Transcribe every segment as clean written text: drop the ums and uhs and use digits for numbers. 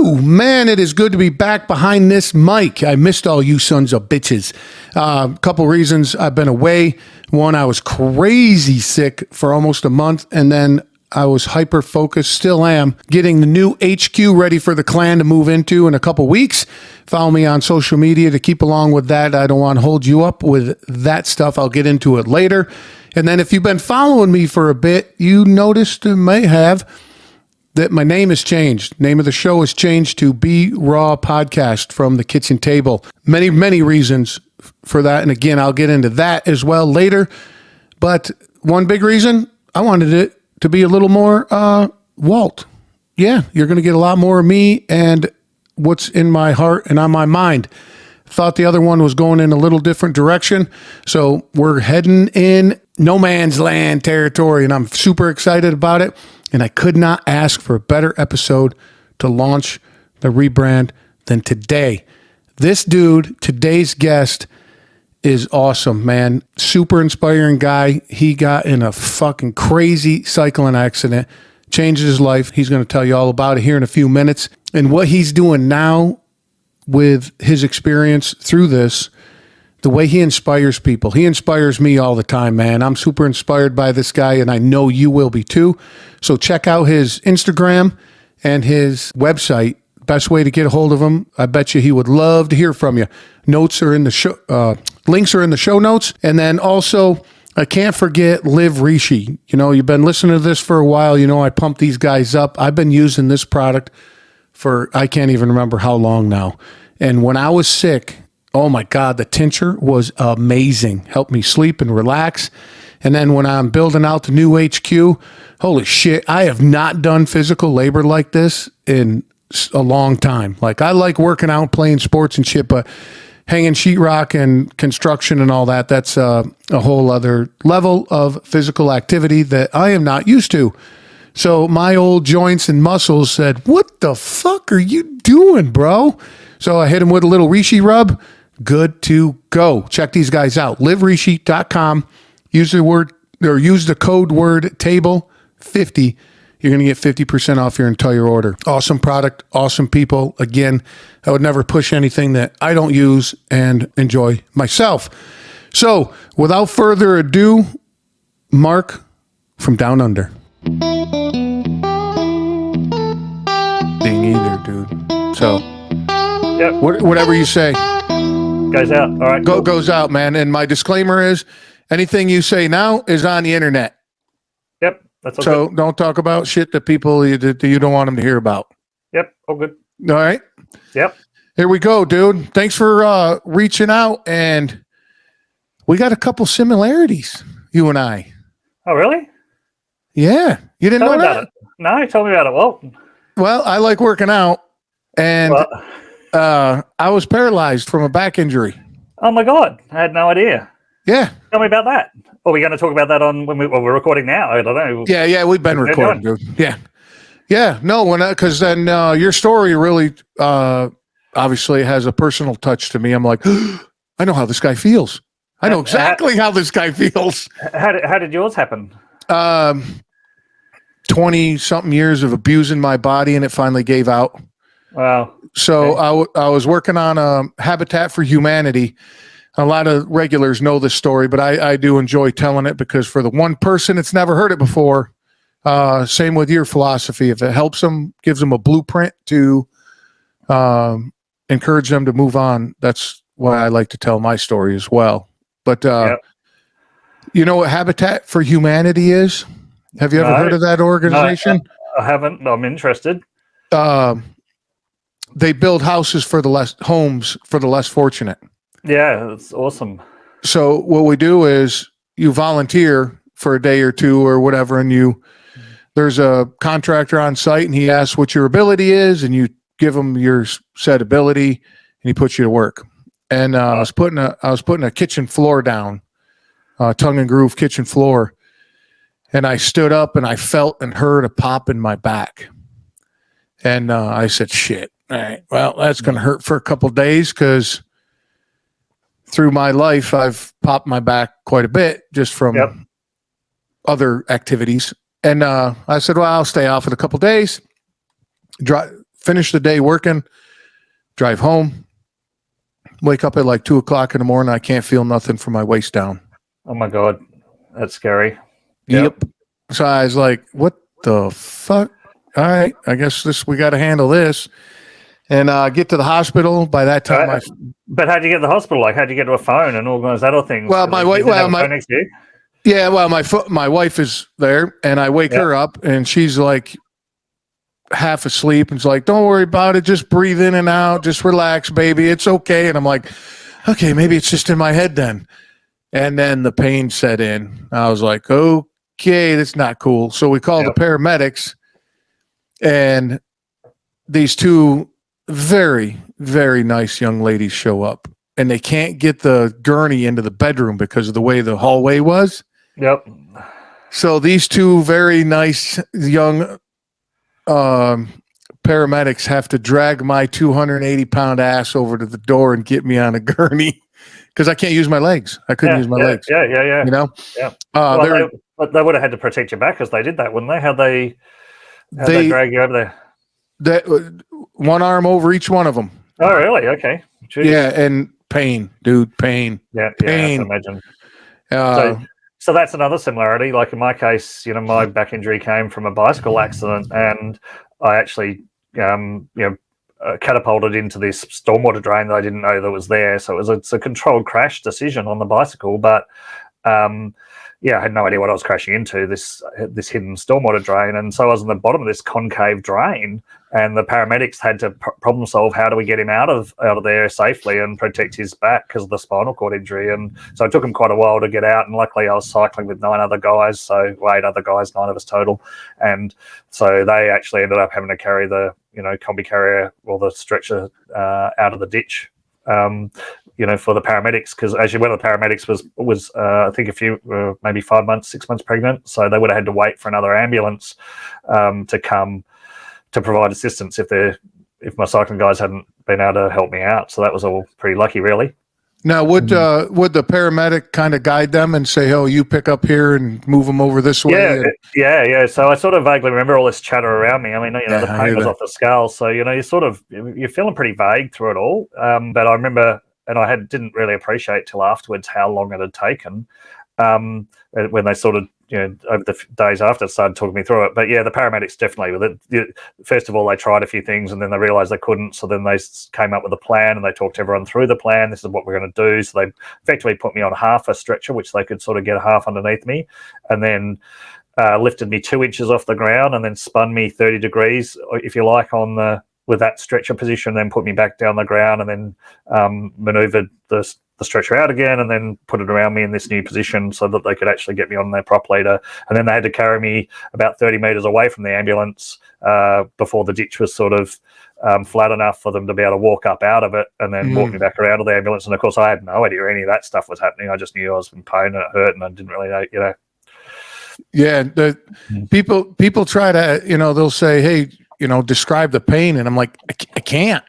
Woo! Man, it is good to be back behind this mic. I missed all you sons of bitches. Couple reasons. I've been away. One, I was crazy sick for almost a month, and then I was hyper-focused, still am, getting the new HQ ready for the clan to move into in a couple weeks. Follow me on social media to keep along with that. I don't want to hold you up with that stuff. I'll get into it later. And then if you've been following me for a bit, you noticed, may have, that my name has changed. Name of the show has changed to Be Raw Podcast from the Kitchen Table. Many, many reasons for that. And again, I'll get into that as well later. But one big reason, I wanted it to be a little more Walt. Yeah, you're going to get a lot more of me and what's in my heart and on my mind. Thought the other one was going in a little different direction. So we're heading in no man's land territory, and I'm super excited about it. And I could not ask for a better episode to launch the rebrand than today. This dude, today's guest, is awesome, man. Super inspiring guy. He got in a fucking crazy cycling accident, changed his life. He's going to tell you all about it here in a few minutes. And what he's doing now with his experience through this, the way he inspires people. He inspires me all the time, man. I'm super inspired by this guy, and I know you will be too. So check out his Instagram and his website. Best way to get a hold of him. I bet you he would love to hear from you. Notes are in the show. Links are in the show notes. And then also, I can't forget Live Rishi. You know, you've been listening to this for a while. You know, I pump these guys up. I've been using this product for, I can't even remember how long now. And when I was sick, oh my God, the tincture was amazing. Helped me sleep and relax. And then when I'm building out the new HQ, holy shit, I have not done physical labor like this in a long time. Like, I like working out, playing sports and shit, but hanging sheetrock and construction and all that, that's a whole other level of physical activity that I am not used to. So my old joints and muscles said, what the fuck are you doing, bro? So I hit him with a little Rishi rub. Good to go. Check these guys out. liverishi.com. Use the code word table 50. You're going to get 50% off your entire order. Awesome product, awesome people. Again, I would never push anything that I don't use and enjoy myself. So without further ado, Mark from Down Under. Ding either, dude. So yep. Whatever you say. Goes out. All right. Cool. Goes out, man. And my disclaimer is anything you say now is on the internet. Yep. That's all so good. Don't talk about shit that people you don't want them to hear about. Yep. All good. All right. Yep. Here we go, dude. Thanks for reaching out. And we got a couple similarities, you and I. Oh, really? Yeah. You didn't know that? It. No, tell me about it. Well, I like working out. And I was paralyzed from a back injury. Oh my God. I had no idea. Yeah. Tell me about that. Are we going to talk about that on when we're recording now? I don't know. Yeah, we've been recording, dude. Yeah. No, because then your story really obviously has a personal touch to me. I'm like, I know how this guy feels. I know exactly how this guy feels. How did yours happen? 20-something years of abusing my body, and it finally gave out. Wow. So okay. I was working on Habitat for Humanity. A lot of regulars know this story, but I do enjoy telling it because for the one person that's never heard it before, same with your philosophy. If it helps them, gives them a blueprint to encourage them to move on, that's why I like to tell my story as well. But You know what Habitat for Humanity is? Have you ever heard of that organization? No, I haven't. No, I'm interested. They build homes for the less fortunate. Yeah, that's awesome. So what we do is you volunteer for a day or two or whatever, and there's a contractor on site, and he asks what your ability is, and you give him your said ability, and he puts you to work. And I was putting a kitchen floor down, tongue and groove kitchen floor, and I stood up and I felt and heard a pop in my back, and I said, "Shit, all right, well that's gonna hurt for a couple of days because." Through my life, I've popped my back quite a bit just from other activities. And I said, well, I'll stay off in a couple of days. finish the day working, drive home, wake up at like 2:00 in the morning. I can't feel nothing from my waist down. Oh my God. That's scary. Yep. So I was like, what the fuck? All right. I guess we got to handle this. And get to the hospital. By that time, But how'd you get to the hospital? Like, how'd you get to a phone and organize that other things? Well, my wife. Well, phone next to you? Yeah. Well, my wife is there, and I wake her up, and she's like half asleep, and she's like, "Don't worry about it. Just breathe in and out. Just relax, baby. It's okay." And I'm like, "Okay, maybe it's just in my head then." And then the pain set in. I was like, "Okay, that's not cool." So we called the paramedics, and these two very, very nice young ladies show up, and they can't get the gurney into the bedroom because of the way the hallway was. Yep. So these two very nice young paramedics have to drag my 280-pound ass over to the door and get me on a gurney because I can't use my legs. I couldn't use my legs. Yeah. You know? Yeah. Well, they would have had to protect your back as they did that, wouldn't they? How'd they drag you over there? One arm over each one of them. Oh, really? Okay. Jeez. Yeah, and pain, dude, pain. Yeah, pain. I can imagine. So that's another similarity. Like in my case, my back injury came from a bicycle accident, and I actually, catapulted into this stormwater drain that I didn't know that was there. So it's a controlled crash decision on the bicycle, but I had no idea what I was crashing into, this hidden stormwater drain. And so I was on the bottom of this concave drain, and the paramedics had to problem solve how do we get him out of there safely and protect his back because of the spinal cord injury. And so it took him quite a while to get out, and luckily I was cycling with 9 other guys, so 8 other guys, 9 of us total. And so they actually ended up having to carry the combi carrier or the stretcher out of the ditch. For the paramedics, because as one of the paramedics was I think maybe 5 months, 6 months pregnant, so they would have had to wait for another ambulance to come to provide assistance if my cycling guys hadn't been able to help me out. So that was all pretty lucky, really. Now, would the paramedic kind of guide them and say, "Oh, you pick up here and move them over this way"? Yeah. So I sort of vaguely remember all this chatter around me. I mean, the pain was off the scale, so you're feeling pretty vague through it all. But I remember. And I didn't really appreciate till afterwards how long it had taken when they sort of, over the days after started talking me through it. But yeah, the paramedics definitely, first of all, they tried a few things and then they realized they couldn't. So then they came up with a plan and they talked everyone through the plan. This is what we're going to do. So they effectively put me on half a stretcher, which they could sort of get half underneath me, and then lifted me 2 inches off the ground and then spun me 30 degrees, if you like, with that stretcher position, then put me back down the ground, and then maneuvered the stretcher out again, and then put it around me in this new position so that they could actually get me on there properly. And then they had to carry me about 30 meters away from the ambulance before the ditch was sort of flat enough for them to be able to walk up out of it, and then walk me back around to the ambulance. And of course, I had no idea any of that stuff was happening. I just knew I was in pain and it hurt, and I didn't really know, Yeah, people try to, they'll say, "Hey, describe the pain," and I'm like, I can't.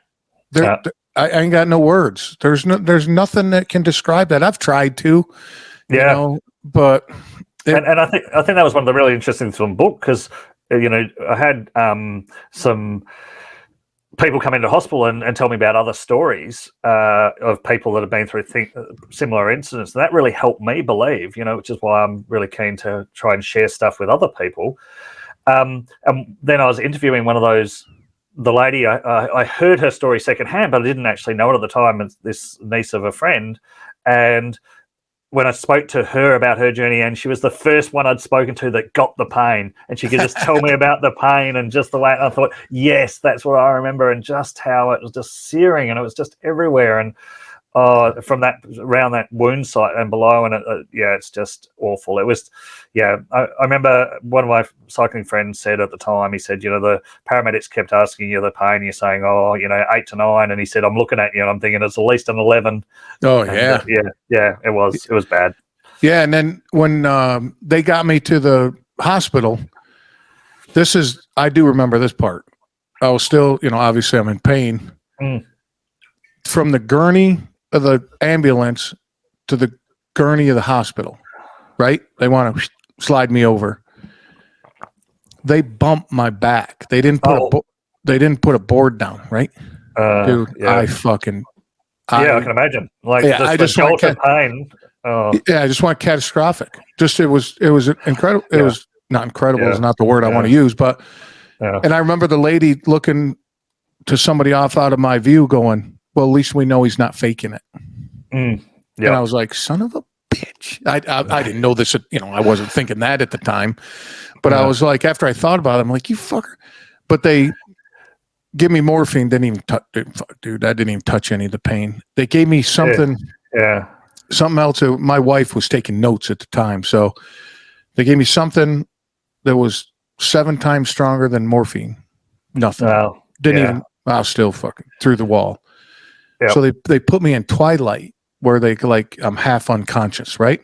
I ain't got no words. There's nothing that can describe that. I've tried to, but and I think that was one of the really interesting things from the book, because I had some people come into hospital and tell me about other stories of people that have been through similar incidents, and that really helped me believe, which is why I'm really keen to try and share stuff with other people. And then I was interviewing one of those. The lady, I heard her story secondhand, but I didn't actually know it at the time. It's this niece of a friend. And when I spoke to her about her journey, and she was the first one I'd spoken to that got the pain, and she could just tell me about the pain and just the way, and I thought, yes, that's what I remember, and just how it was just searing and it was just everywhere. And from that, around that wound site and below, and it's just awful. It was, I remember one of my cycling friends said at the time, he said, the paramedics kept asking you the pain, you're saying, 8 to 9, and he said, I'm looking at you and I'm thinking it's at least an 11. Oh, yeah. It was bad. Yeah, and then when they got me to the hospital, I do remember this part. I was still, obviously I'm in pain. From the gurney of the ambulance to the gurney of the hospital, right? They want to slide me over. They bumped my back. They didn't put they didn't put a board down, right? Dude, yeah. I fucking. I can imagine. Like, yeah, I the just jolt of pain. Oh, yeah, I just want catastrophic. Just it was incredible. It was not incredible. Is not the word I want to use, but. Yeah. And I remember the lady looking to somebody off out of my view, going, "Well, at least we know he's not faking it." Yeah. And I was like, "Son of a bitch!" I didn't know this. I wasn't thinking that at the time, but I was like, after I thought about it, I'm like, "You fucker!" But they give me morphine. Didn't even touch, dude. I didn't even touch any of the pain. They gave me something. Yeah. Something else. My wife was taking notes at the time, so they gave me something that was 7 times stronger than morphine. Nothing. Didn't even. I was still fucking through the wall. Yep. So they put me in twilight where they I'm half unconscious, right?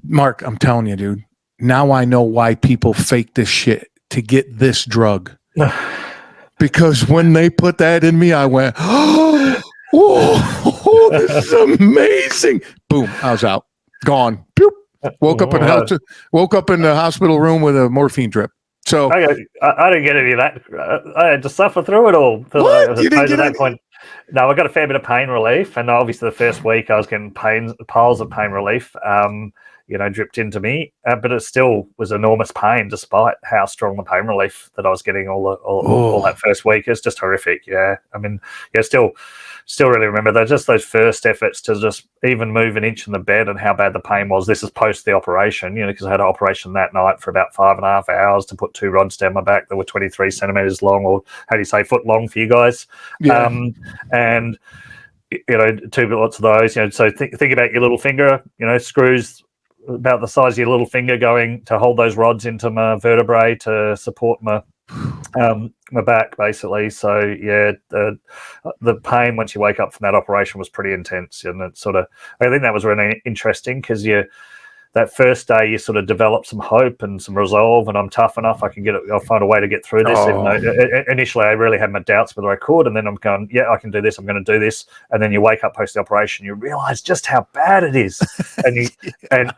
Mark, I'm telling you, dude. Now I know why people fake this shit to get this drug. Because when they put that in me, I went, oh, this is amazing. Boom, I was out, gone. Boop. Woke up in the hospital room with a morphine drip. So I didn't get any of that. I had to suffer through it all. What? You didn't get at that point. No, I got a fair bit of pain relief, and obviously the first week I was getting piles of pain relief, dripped into me. But it still was enormous pain, despite how strong the pain relief that I was getting all that first week. It's just horrific. Yeah, I mean, still really remember those first efforts to just even move an inch in the bed and how bad the pain was. This is post the operation, because I had an operation that night for about 5.5 hours to put 2 rods down my back that were 23 centimeters long, or how do you say, foot long for you guys? Yeah. And 2 lots of those. So think about your little finger. Screws about the size of your little finger going to hold those rods into my vertebrae to support my back, basically. So the pain once you wake up from that operation was pretty intense, and I think that was really interesting, because that first day you sort of develop some hope and some resolve, and I'm tough enough, I'll find a way to get through this. Even though initially I really had my doubts whether I could, and then I'm going, I can do this, I'm going to do this. And then you wake up post the operation, you realize just how bad it is, and you and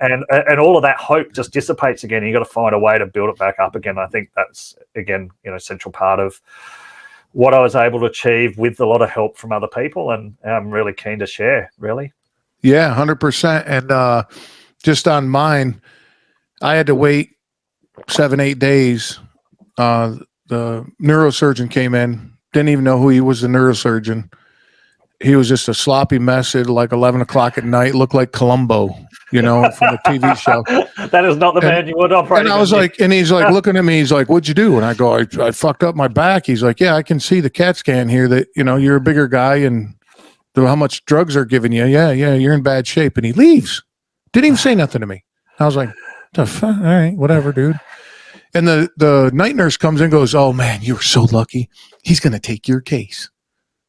all of that hope just dissipates again. You got to find a way to build it back up again. I think that's again central part of what I was able to achieve with a lot of help from other people, and I'm really keen to share. Really, 100%. And just on mine, I had to wait 7-8 days. The neurosurgeon came in, didn't even know who he was, the neurosurgeon. He was just a sloppy mess at like 11 o'clock at night, looked like Columbo, from the TV show. That is not the man you would operate. And I was like, and he's like looking at me, he's like, "What'd you do?" And I go, I fucked up my back. He's like, "Yeah, I can see the CAT scan here that, you're a bigger guy and how much drugs are giving you. Yeah, you're in bad shape." And he leaves. Didn't even say nothing to me. I was like, the fuck? All right, whatever, dude. And the night nurse comes in and goes, "Oh, man, you were so lucky. He's going to take your case."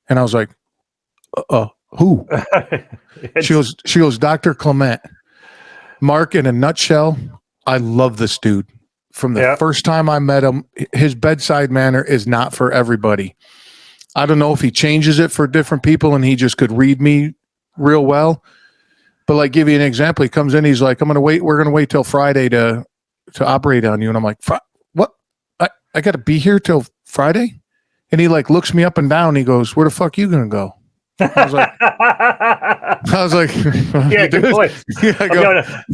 And I was like, who? She goes, "Dr. Clement." Mark, in a nutshell, I love this dude. From the first time I met him, his bedside manner is not for everybody. I don't know if he changes it for different people and he just could read me real well. But give you an example, he comes in, he's like, we're going to wait till Friday to operate on you. And I'm like, what? I got to be here till Friday? And he looks me up and down. And he goes, "Where the fuck you going to go?" I was like, yeah, good point. Yeah,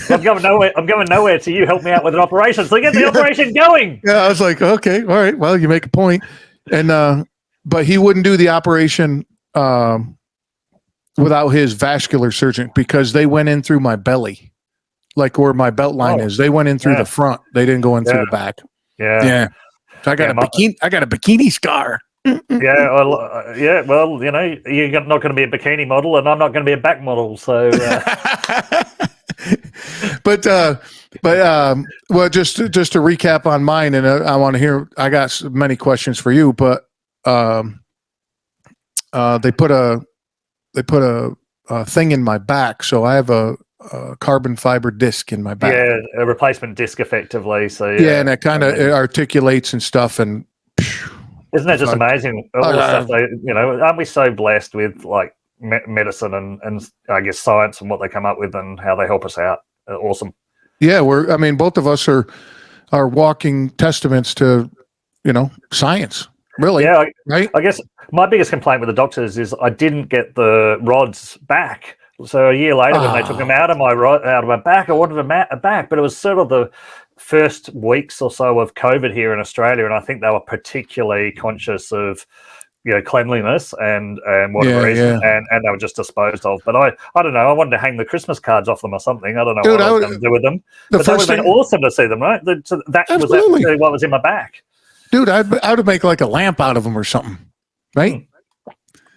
I'm going nowhere. I'm going nowhere till you help me out with an operation. So get the operation going. Yeah, I was like, okay, all right. Well, you make a point. And, but he wouldn't do the operation, without his vascular surgeon, because they went in through my belly, where my belt line is. They went in through the front. They didn't go in through the back. Yeah. So I got a bikini scar. Well, you're not going to be a bikini model, and I'm not going to be a back model. So, but well, just to recap on mine, and I want to hear. I got many questions for you, but they put a thing in my back, so I have a carbon fiber disc in my back. Yeah, a replacement disc, effectively. So and it kind of articulates and stuff. And isn't that just amazing? All the stuff aren't we so blessed with medicine and I guess science and what they come up with and how they help us out? Awesome. Yeah, both of us are walking testaments to science. Really? Yeah, Right? I guess my biggest complaint with the doctors is I didn't get the rods back. So a year later, when they took them out of my back, I wanted them back. But it was sort of the first weeks or so of COVID here in Australia, and I think they were particularly conscious of cleanliness and whatever reason, and they were just disposed of. But I don't know. I wanted to hang the Christmas cards off them or something. I don't know what I was going to do with them. But that would have been awesome to see them, right? That was actually what was in my back. Dude, I would make like a lamp out of them or something, right?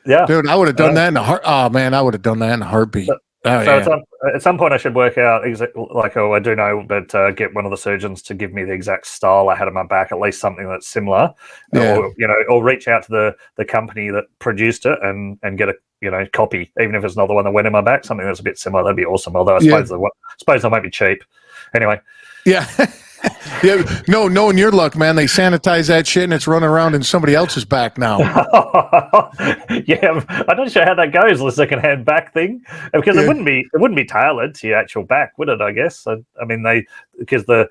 Yeah, dude, I would have done that in a heart. Oh man, I would have done that in a heartbeat. At some point, I should work out I do know, but get one of the surgeons to give me the exact style I had on my back, at least something that's similar, or reach out to the company that produced it and get a copy, even if it's not the one that went in my back, something that's a bit similar. That'd be awesome. Although I suppose they might be cheap. Anyway. Yeah. Yeah, no, knowing your luck, man, they sanitize that shit and it's running around in somebody else's back now. Yeah, I'm not sure how that goes, the second-hand back thing, because it wouldn't be tailored to your actual back, would it? I guess. I mean, because the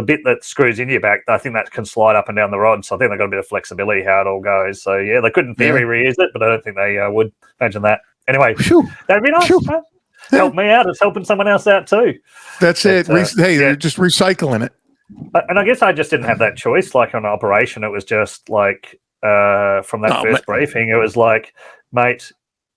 bit that screws in your back, I think that can slide up and down the rod. So I think they've got a bit of flexibility how it all goes. So yeah, they could in theory reuse it, but I don't think they would. Imagine that. Anyway, that'd be nice. Huh? Help me out. It's helping someone else out too. That's it. They're just recycling it. And I guess I just didn't have that choice. Like on an operation, it was just like from that first briefing, it was like, mate,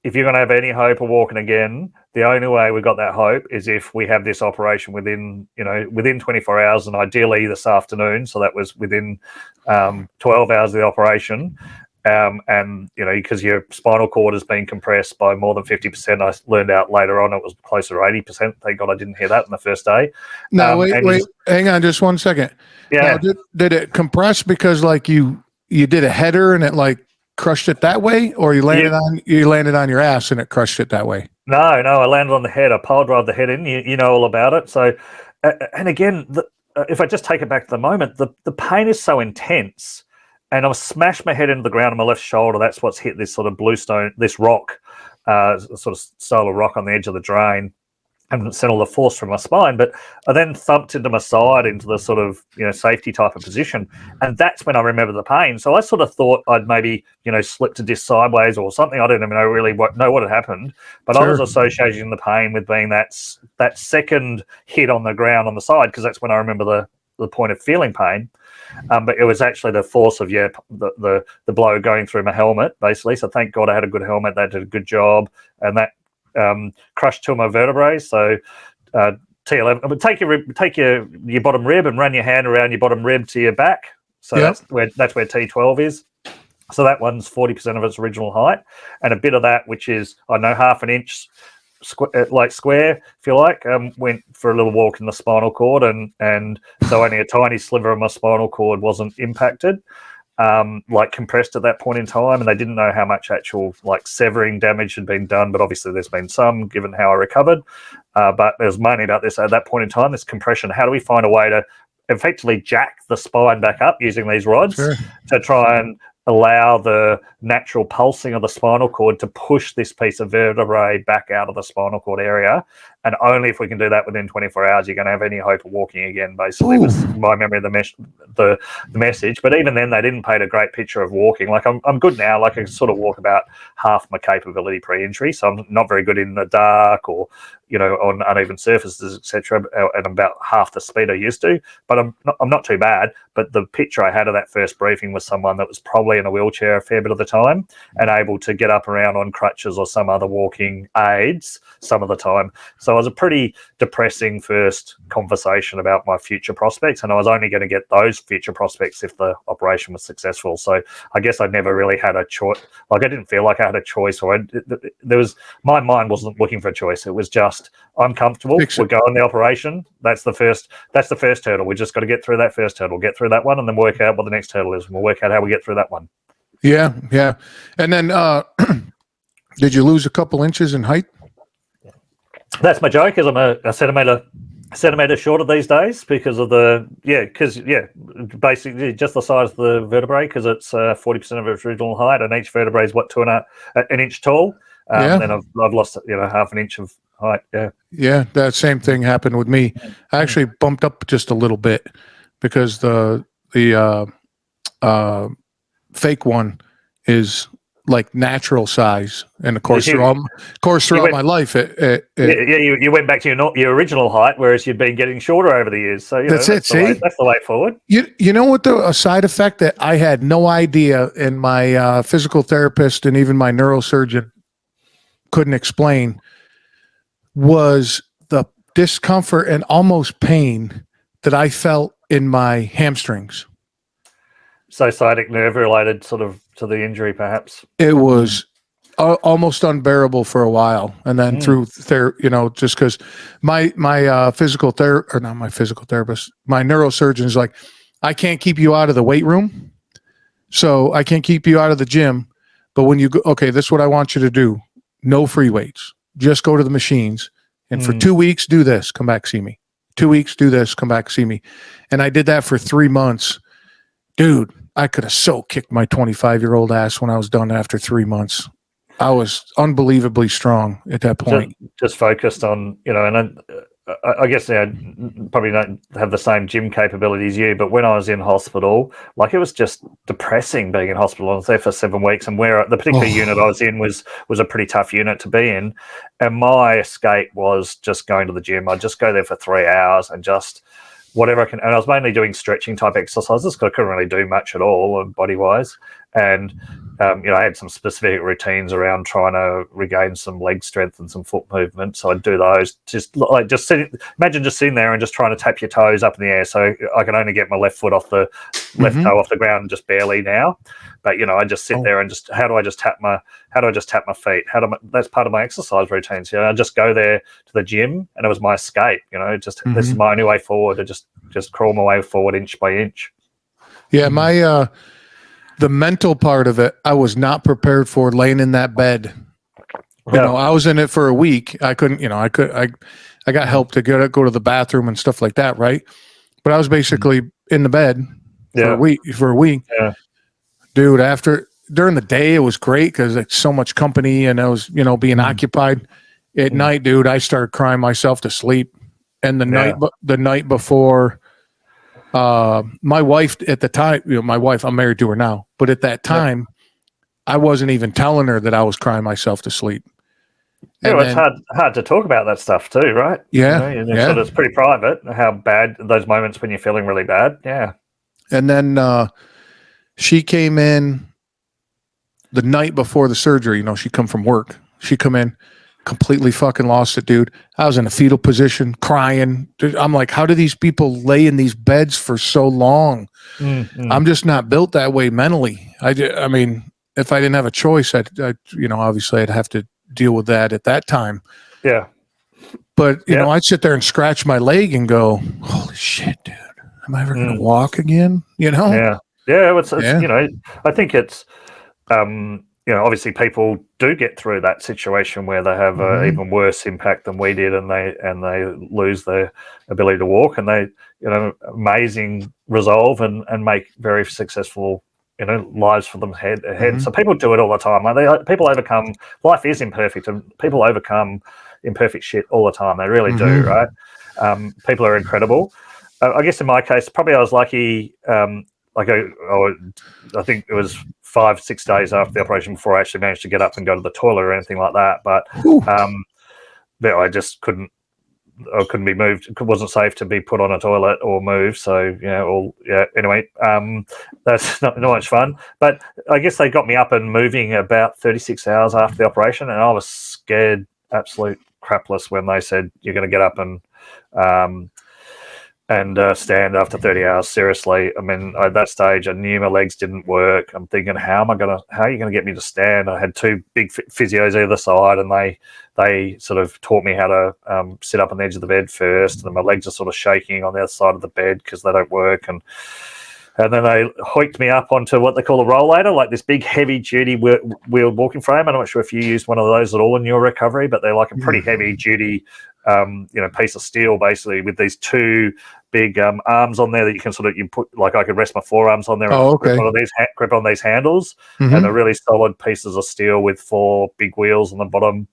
if you're going to have any hope of walking again, the only way we got that hope is if we have this operation within 24 hours, and ideally this afternoon. So that was within 12 hours of the operation. And because your spinal cord has been compressed by more than 50%, I learned out later on it was closer to 80%. Thank God I didn't hear that in the first day. No, wait, hang on just 1 second. Yeah. Now, did it compress because like you did a header and it like crushed it that way, or you landed on your ass and it crushed it that way? No, I landed on the head. I pile drive the head in. You know all about it. So, and again, if I just take it back to the moment, the pain is so intense. And I smashed my head into the ground on my left shoulder. That's what's hit this sort of bluestone, this rock, sort of solar rock on the edge of the drain, and sent all the force from my spine. But I then thumped into my side into the sort of safety type of position, and that's when I remember the pain. So I sort of thought I'd maybe slipped a disc sideways or something. I don't even know what had happened, but I was associating the pain with being that second hit on the ground on the side, because that's when I remember the point of feeling pain. But it was actually the force of the blow going through my helmet, basically. So thank God I had a good helmet. That did a good job, and that crushed two of my vertebrae. So T11. But take your bottom rib and run your hand around your bottom rib to your back. So that's where T12 is. So that one's 40% of its original height, and a bit of that, which is half an inch square, if you like, went for a little walk in the spinal cord, and so only a tiny sliver of my spinal cord wasn't impacted, compressed at that point in time, and they didn't know how much actual severing damage had been done, but obviously there's been some given how I recovered, but it was mainly about this at that point in time, this compression. How do we find a way to effectively jack the spine back up using these rods to try and allow the natural pulsing of the spinal cord to push this piece of vertebrae back out of the spinal cord area? And only if we can do that within 24 hours, you're going to have any hope of walking again, basically, was my memory of the message. But even then, they didn't paint a great picture of walking. I'm good now. I can sort of walk about half my capability pre-injury. So I'm not very good in the dark or, on uneven surfaces, etc. And about half the speed I used to. But I'm not too bad. But the picture I had of that first briefing was someone that was probably in a wheelchair a fair bit of the time and able to get up around on crutches or some other walking aids some of the time. So it was a pretty depressing first conversation about my future prospects, and I was only going to get those future prospects if the operation was successful. I guess I never really had a choice. I didn't feel like I had a choice, or my mind wasn't looking for a choice. It was just, I'm comfortable. We're going the operation. That's the first hurdle. We just got to get through that first hurdle, get through that one, and then work out what the next hurdle is. And we'll work out how we get through that one. Yeah. And then, did you lose a couple inches in height? That's my joke, is I'm a centimetre shorter these days because of basically just the size of the vertebrae, because it's 40% of its original height, and each vertebrae is an inch tall. And I've lost half an inch of height. Yeah, that same thing happened with me. I actually bumped up just a little bit because the fake one is like natural size, and of course, throughout my life, you went back to your original height, whereas you'd been getting shorter over the years. So that's the way forward. You know what? A side effect that I had no idea, and my physical therapist and even my neurosurgeon couldn't explain, was the discomfort and almost pain that I felt in my hamstrings. So sciatic nerve related sort of to the injury, perhaps. It was almost unbearable for a while, and then through just because my physical therapist, or not my physical therapist, my neurosurgeon is like, I can't keep you out of the weight room, so I can't keep you out of the gym, but when you go, okay, this is what I want you to do: no free weights, just go to the machines, and for 2 weeks do this, come back see me. 2 weeks, do this, come back see me. And I did that for 3 months. Dude, I could have so kicked my 25-year-old ass when I was done after 3 months. I was unbelievably strong at that point. Just focused on, and I guess I probably don't have the same gym capabilities you, but when I was in hospital, like, it was just depressing being in hospital. I was there for 7 weeks, and where the particular unit I was in was a pretty tough unit to be in. And my escape was just going to the gym. I'd just go there for 3 hours and just whatever I can. And I was mainly doing stretching type exercises because I couldn't really do much at all body wise. And I had some specific routines around trying to regain some leg strength and some foot movement. So I'd do those. Imagine just sitting there and just trying to tap your toes up in the air. So I can only get my left foot off the left toe off the ground just barely now. But I just sit there and just how do I just tap my feet? That's part of my exercise routines. I just go there to the gym, and it was my escape. This is my only way forward to just crawl my way forward inch by inch. Yeah, my the mental part of it, I was not prepared for, laying in that bed. I was in it for a week. I couldn't, I got help to go to the bathroom and stuff like that, right? But I was basically in the bed for a week. Yeah. Dude, during the day, it was great because it's so much company, and I was, being occupied. At night, dude, I started crying myself to sleep. And the night before, my wife at the time, I'm married to her now, but at that time, I wasn't even telling her that I was crying myself to sleep. Yeah, it's hard to talk about that stuff too, right? Yeah, So it's pretty private. How bad those moments when you're feeling really bad. Yeah. And then she came in the night before the surgery. She come from work. She come in, completely fucking lost it, dude. I was in a fetal position, crying. Dude, I'm like, how do these people lay in these beds for so long? I'm just not built that way mentally. I mean, if I didn't have a choice, I'd obviously I'd have to deal with that at that time. Yeah. But, I'd sit there and scratch my leg and go, holy shit, dude, am I ever going to walk again? Yeah. Yeah. I think it's, obviously people do get through that situation where they have an even worse impact than we did, and they lose their ability to walk, and they, amazing resolve and make very successful, lives for them ahead. So people do it all the time. People overcome. Life is imperfect, and people overcome imperfect shit all the time. They really do, right? People are incredible. I guess in my case, probably I was lucky. I think it was 5-6 days after the operation before I actually managed to get up and go to the toilet or anything like that. But I just couldn't be moved. It wasn't safe to be put on a toilet or moved. So anyway, that's not much fun. But I guess they got me up and moving about 36 hours after the operation, and I was scared absolute crapless when they said you're going to get up and stand after 30 hours. Seriously, I mean, at that stage, I knew my legs didn't work. I'm thinking, how are you going to get me to stand? I had 2 big physios either side, and they sort of taught me how to sit up on the edge of the bed first, and my legs are sort of shaking on the other side of the bed because they don't work. And then they hoiked me up onto what they call a rollator, like this big heavy-duty wheeled walking frame. I'm not sure if you used one of those at all in your recovery, but they're like a pretty heavy-duty piece of steel, basically, with these 2 big arms on there that you can you put, like, I could rest my forearms on there and grip on these handles, and they're really solid pieces of steel with 4 big wheels on the bottom.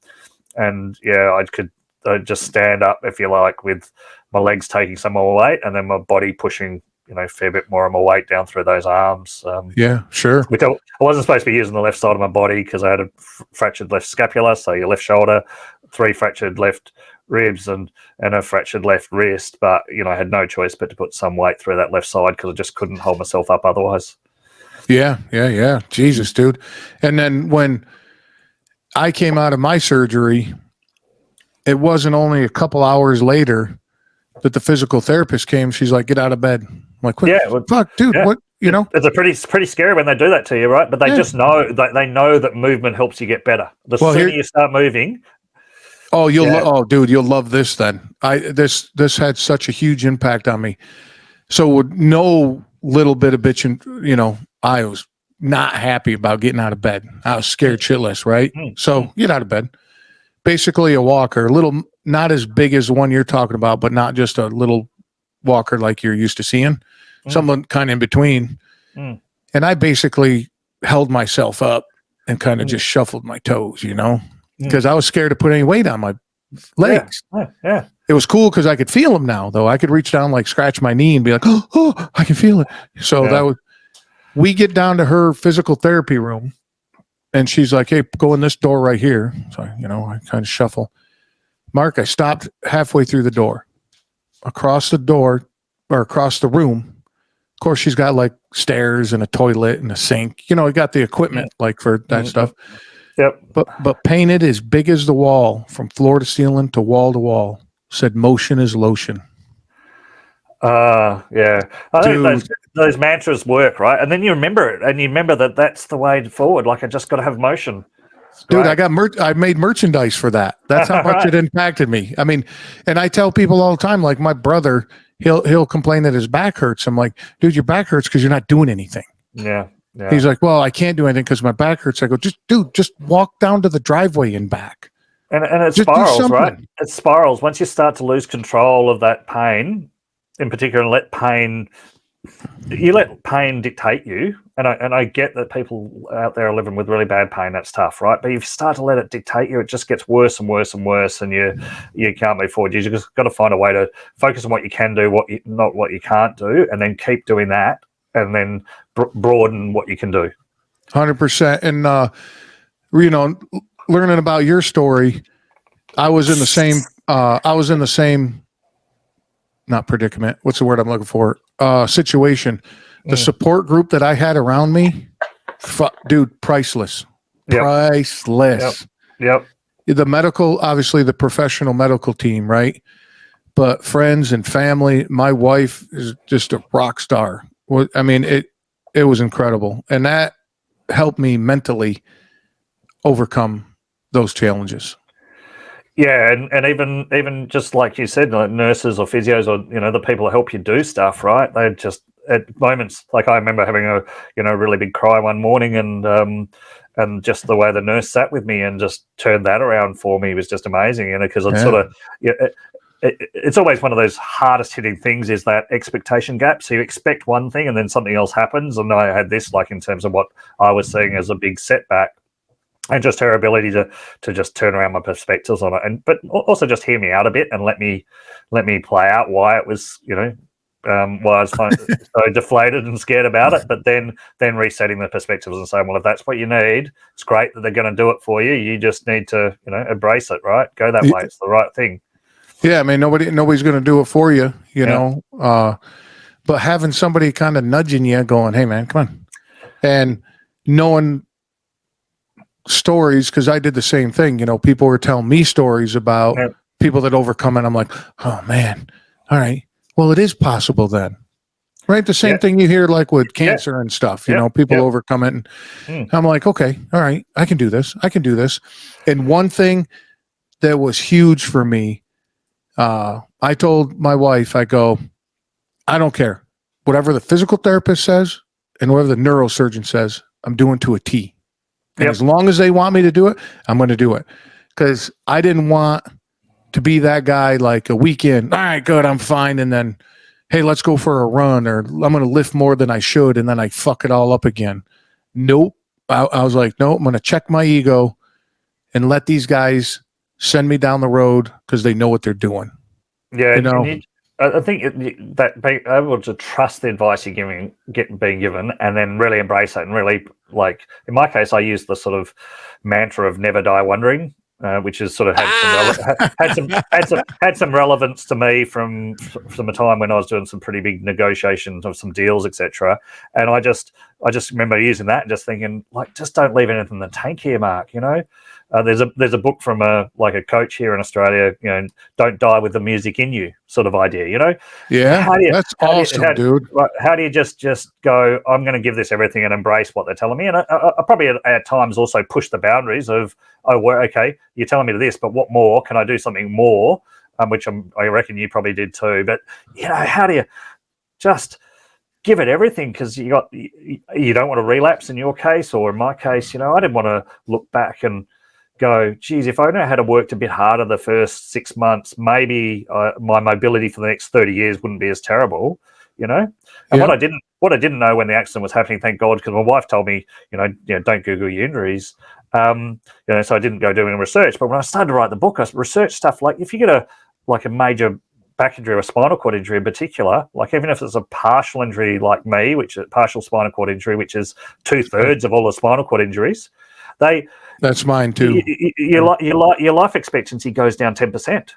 And I'd just stand up, if you like, with my legs taking some more weight and then my body pushing a fair bit more of my weight down through those arms. Yeah, sure. Which I wasn't supposed to be using the left side of my body because I had a fractured left scapula, so your left shoulder, 3 fractured left ribs, and a fractured left wrist. But I had no choice but to put some weight through that left side because I just couldn't hold myself up otherwise. Yeah. Jesus, dude. And then when I came out of my surgery, it wasn't only a couple hours later that the physical therapist came. She's like, "Get out of bed." I'm like, "What? Yeah, fuck, dude. Yeah. What? It's a pretty scary when they do that to you, right? But they just know that that movement helps you get better. The sooner you start moving." Oh, dude, you'll love this. Then this had such a huge impact on me. So with no little bit of bitching, I was not happy about getting out of bed. I was scared shitless, right? So get out of bed. Basically a walker, a little, not as big as the one you're talking about, but not just a little walker like you're used to seeing. Someone kind of in between. And I basically held myself up and kind of just shuffled my toes, because I was scared to put any weight on my legs. Yeah. It was cool because I could feel them now, though. I could reach down, like scratch my knee and be like, oh, I can feel it. So we get down to her physical therapy room and she's like, "Hey, go in this door right here." So, I kind of shuffle. Mark, I stopped halfway through the door. Across the door, or across the room, of course, she's got like stairs and a toilet and a sink. I got the equipment like for that stuff. Yep. But painted as big as the wall, from floor to ceiling to wall, said "Motion is lotion." Yeah. I think those mantras work, right? And then you remember it, and you remember that that's the way forward. Like, I just got to have motion. Dude, I made merchandise for that. That's how much it impacted me. I mean, and I tell people all the time, like my brother, he'll complain that his back hurts. I'm like, "Dude, your back hurts because you're not doing anything." Yeah. He's like, "Well, I can't do anything because my back hurts." I go, just walk down to the driveway and back. And it spirals, right? It spirals. Once you start to lose control of that pain, in particular, and let pain dictate you. And I get that people out there are living with really bad pain. That's tough, right? But if you start to let it dictate you, it just gets worse and worse and worse, and you can't move forward. You just got to find a way to focus on what you can do, not what you can't do, and then keep doing that, and then broaden what you can do. 100%. And learning about your story, I was in the same not predicament. What's the word I'm looking for? Situation. The support group that I had around me, dude, priceless. Yep. Priceless. Yep. The medical, obviously the professional medical team, right? But friends and family, my wife is just a rock star. I mean, it was incredible. And that helped me mentally overcome those challenges. Yeah, and even just like you said, like nurses or physios or the people that help you do stuff, right? They just at moments, like I remember having a really big cry one morning, and just the way the nurse sat with me and just turned that around for me was just amazing. Because it's sort of it's always one of those hardest hitting things is that expectation gap. So you expect one thing and then something else happens, and I had this like in terms of what I was seeing as a big setback. And just her ability to just turn around my perspectives on it, but also just hear me out a bit and let me play out why it was, why I was so deflated and scared about it. But then resetting the perspectives and saying, well, if that's what you need, it's great that they're going to do it for you. You just need to, embrace it, right? Go that way. It's the right thing. Yeah, I mean, nobody's going to do it for you, you know. But having somebody kind of nudging you, going, "Hey, man, come on," and knowing stories, because I did the same thing. People were telling me stories about people that overcome it. I'm like, "Oh man, all right. Well, it is possible then." Right? The same thing you hear like with cancer and stuff, people overcome it. And I'm like, okay, all right, I can do this. And one thing that was huge for me, I told my wife, I go, "I don't care. Whatever the physical therapist says and whatever the neurosurgeon says, I'm doing to a T. And as long as they want me to do it, I'm going to do it." Because I didn't want to be that guy like a weekend. "All right, good, I'm fine." And then, "Hey, let's go for a run," or "I'm going to lift more than I should." And then I fuck it all up again. Nope. I was like, "Nope, I'm going to check my ego and let these guys send me down the road because they know what they're doing." Yeah. I think that being able to trust the advice you're being given, and then really embrace it, and really, like in my case, I use the sort of mantra of "never die wondering," which has sort of had some relevance to me from a time when I was doing some pretty big negotiations of some deals, etc. And I just remember using that and just thinking, like, just don't leave anything in the tank here, Mark. There's a book from a coach here in Australia, don't die with the music in you, sort of idea, Yeah, that's awesome, dude. How do you just go, I'm going to give this everything and embrace what they're telling me? And I probably at times also push the boundaries of, oh, well, okay, you're telling me this, but what more? Can I do something more? Which I reckon you probably did too. But, how do you just give it everything? Because you don't want to relapse in your case, or in my case, I didn't want to look back and go, geez, if I know how to work a bit harder the first 6 months, maybe my mobility for the next 30 years wouldn't be as terrible, And what I didn't know when the accident was happening, thank God, because my wife told me, don't Google your injuries. So I didn't go doing research. But when I started to write the book, I researched stuff like if you get a major back injury or a spinal cord injury in particular, like even if it's a partial injury like me, which is partial spinal cord injury, which is 2/3 of all the spinal cord injuries, that's mine too. Your life expectancy goes down 10%.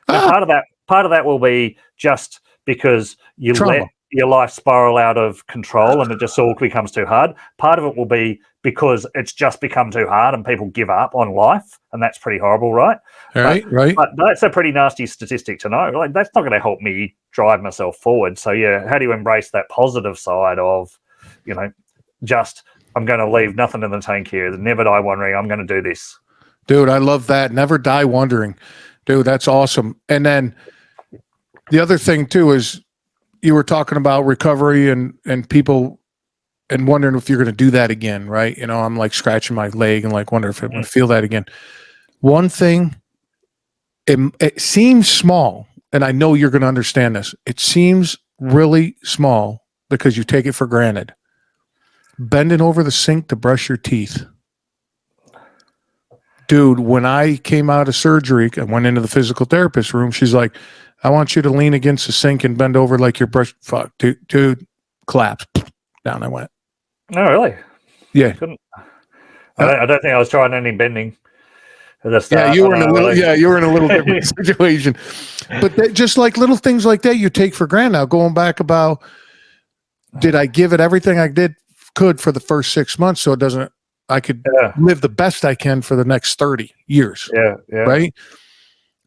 Part of that will be just because you Trauma. let your life spiral out of control and it just all becomes too hard. Part of it will be because it's just become too hard and people give up on life, and that's pretty horrible, right? Right. But that's a pretty nasty statistic to know. Like, that's not going to help me drive myself forward. So how do you embrace that positive side of, just I'm going to leave nothing in the tank here. Never die wondering. I'm going to do this. Dude, I love that. Never die wondering. Dude, that's awesome. And then the other thing too is you were talking about recovery and people and wondering if you're going to do that again, right? I'm like scratching my leg and like wonder if I'm going to feel that again. One thing, it seems small, and I know you're going to understand this. It seems really small because you take it for granted. Bending over the sink to brush your teeth. Dude, when I came out of surgery, I went into the physical therapist room. She's like, I want you to lean against the sink and bend over like you're brush. Fuck, dude, collapse. Down I went. Oh, really? Yeah. I don't think I was trying any bending. Yeah, you were in a little different situation. But just like little things like that you take for granted. Now, going back about, did I give it everything I could for the first 6 months so I could live the best I can for the next 30 years. Yeah. Right.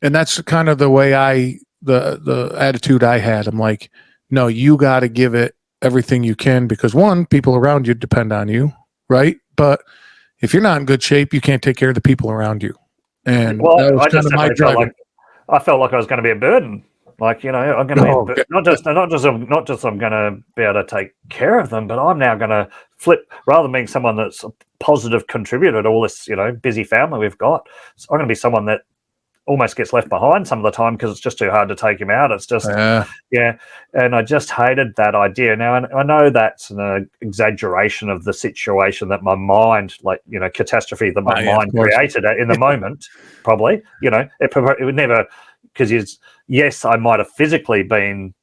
And that's kind of the way the attitude I had. I'm like, no, you got to give it everything you can because one, people around you depend on you. Right. But if you're not in good shape, you can't take care of the people around you. And that was kind of my drive. I felt like I was going to be a burden. Like, I'm going to be not just I'm going to be able to take care of them, but I'm now going to flip, rather than being someone that's a positive contributor to all this, busy family we've got. So I'm going to be someone that almost gets left behind some of the time because it's just too hard to take him out. It's just, and I just hated that idea. Now, and I know that's an exaggeration of the situation that my mind, catastrophe that my mind created in the moment, probably, it would never, because yes, I might have physically been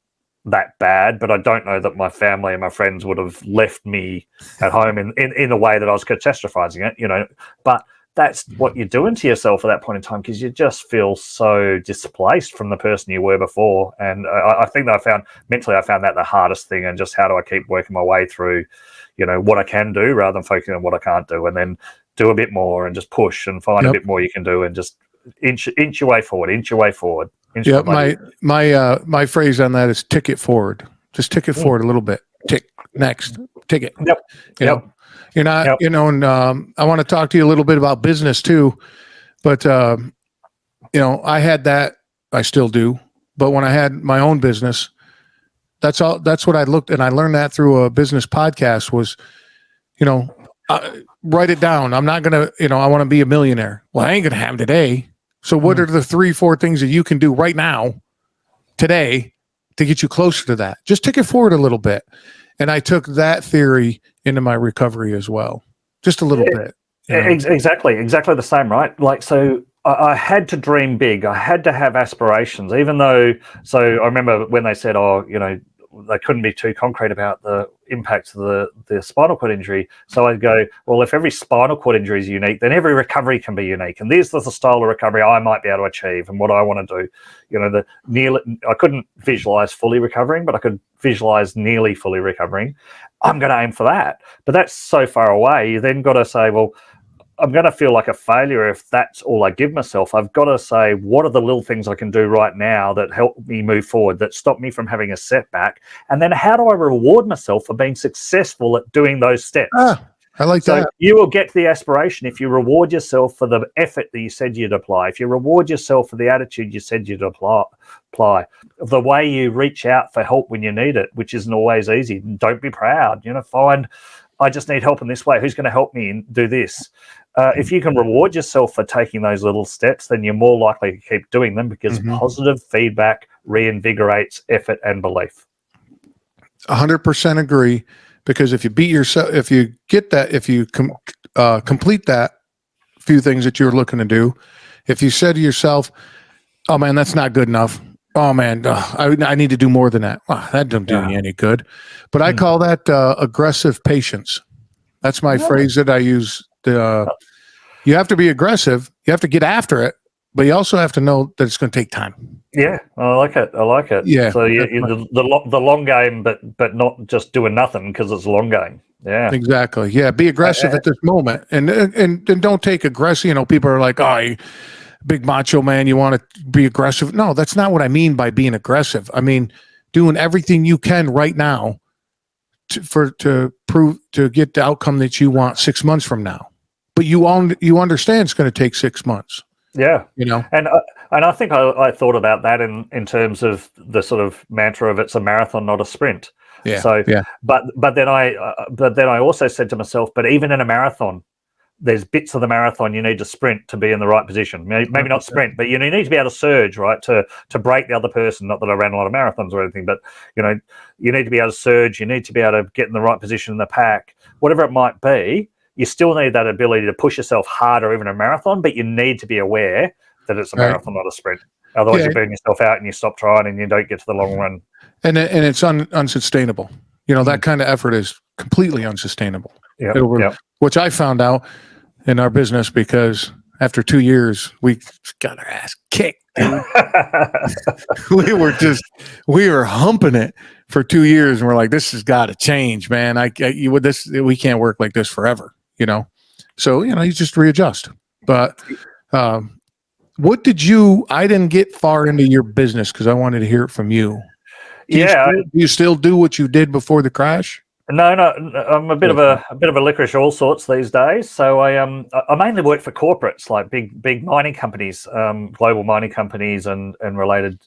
that bad, but I don't know that my family and my friends would have left me at home in the way that I was catastrophizing it, but that's what you're doing to yourself at that point in time because you just feel so displaced from the person you were before. And I think that I found that the hardest thing, and just how do I keep working my way through, what I can do rather than focusing on what I can't do, and then do a bit more and just push and find a bit more you can do and just inch your way forward. My phrase on that is tick it forward. Just tick it forward a little bit. Tick, next, tick it. Yep. You're not, and I want to talk to you a little bit about business too, but, I had that, I still do, but when I had my own business, that's what I looked, and I learned that through a business podcast was, write it down. I'm not going to, I want to be a millionaire. Well, I ain't going to have today. So what are the 3-4 things that you can do right now, today, to get you closer to that? Just take it forward a little bit. And I took that theory into my recovery as well, just a little bit. Exactly the same, right? Like, so I had to dream big. I had to have aspirations, even though. So I remember when they said, "Oh, they couldn't be too concrete about the impacts of the spinal cord injury." So I'd go, "Well, if every spinal cord injury is unique, then every recovery can be unique, and this is the style of recovery I might be able to achieve, and what I want to do." I couldn't visualize fully recovering, but I could visualize nearly fully recovering. I'm going to aim for that, but that's so far away. You then got to say, well, I'm going to feel like a failure if that's all I give myself. I've got to say, what are the little things I can do right now that help me move forward, that stop me from having a setback? And then how do I reward myself for being successful at doing those steps? I like that. So you will get the aspiration if you reward yourself for the effort that you said you'd apply, if you reward yourself for the attitude you said you'd apply, the way you reach out for help when you need it, which isn't always easy. Don't be proud. I just need help in this way. Who's going to help me do this? If you can reward yourself for taking those little steps, then you're more likely to keep doing them because positive feedback reinvigorates effort and belief. 100% agree. Because if you beat yourself, if you get that, if you complete that few things that you're looking to do, if you said to yourself, "Oh man, that's not good enough. Oh man, I need to do more than that." Well, that doesn't do me any good. But I call that aggressive patience. That's my phrase that I use. You have to be aggressive. You have to get after it, but you also have to know that it's going to take time. Yeah, I like it. Yeah. So the long game, but not just doing nothing because it's a long game. Yeah. Exactly. Yeah. Be aggressive at this moment, and don't take aggressive. People are like, "Oh, big macho man, you want to be aggressive." No, that's not what I mean by being aggressive. I mean doing everything you can right now to get the outcome that you want 6 months from now. But you understand it's going to take 6 months. Yeah. And I think I thought about that in terms of the sort of mantra of it's a marathon, not a sprint. Yeah. So, yeah. But then I also said to myself, but even in a marathon, there's bits of the marathon you need to sprint to be in the right position. Maybe not sprint, but you need to be able to surge, right, to break the other person. Not that I ran a lot of marathons or anything, but you need to be able to surge. You need to be able to get in the right position in the pack, whatever it might be. You still need that ability to push yourself harder, even in a marathon, but you need to be aware that it's a marathon, not a sprint. Otherwise, you burn yourself out and you stop trying and you don't get to the long run. And it's unsustainable. That kind of effort is completely unsustainable. Which I found out in our business because after 2 years, we got our ass kicked. we were humping it for 2 years, and we're like, this has got to change, man. We can't work like this forever. So you just readjust. But what I didn't get far into your business because I wanted to hear it from you. Do you still do what you did before the crash? No, I'm a bit of a licorice all sorts these days. So I mainly work for corporates like big mining companies, global mining companies, and related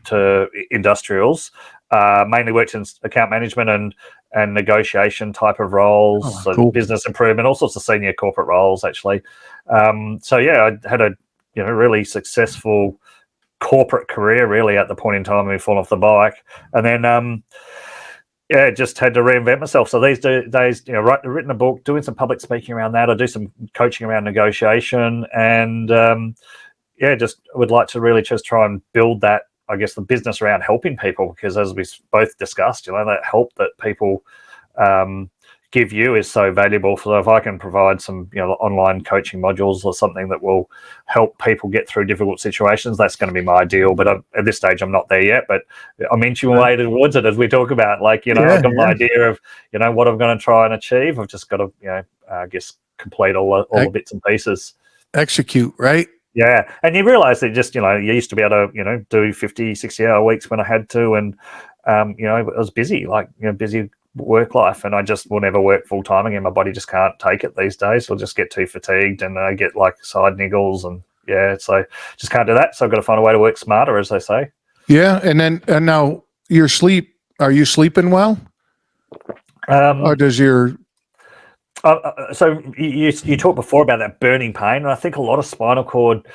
to industrials. Mainly worked in account management and negotiation type of roles, cool. Business improvement, all sorts of senior corporate roles actually. I had a really successful corporate career really at the point in time we fall off the bike, and then just had to reinvent myself. So these days, written a book, doing some public speaking around that. I do some coaching around negotiation, and just would like to really just try and build that, I guess, the business around helping people, because as we both discussed, that help that people give you is so valuable. So if I can provide some online coaching modules or something that will help people get through difficult situations, that's going to be my ideal. But at this stage I'm not there yet, but I'm inching way towards it as we talk about. I've got my idea of what I'm going to try and achieve. I've just got to I guess complete all the bits and pieces, execute, right? Yeah. And you realize that just you used to be able to do 50, 60-hour weeks when I had to, and I was busy, busy work life, and I just will never work full time again. My body just can't take it these days. I'll just get too fatigued, and I get side niggles, and so just can't do that. So I've got to find a way to work smarter, as they say. Yeah. And now your sleep, are you sleeping well? Or does your so you talked before about that burning pain, and I think a lot of spinal cord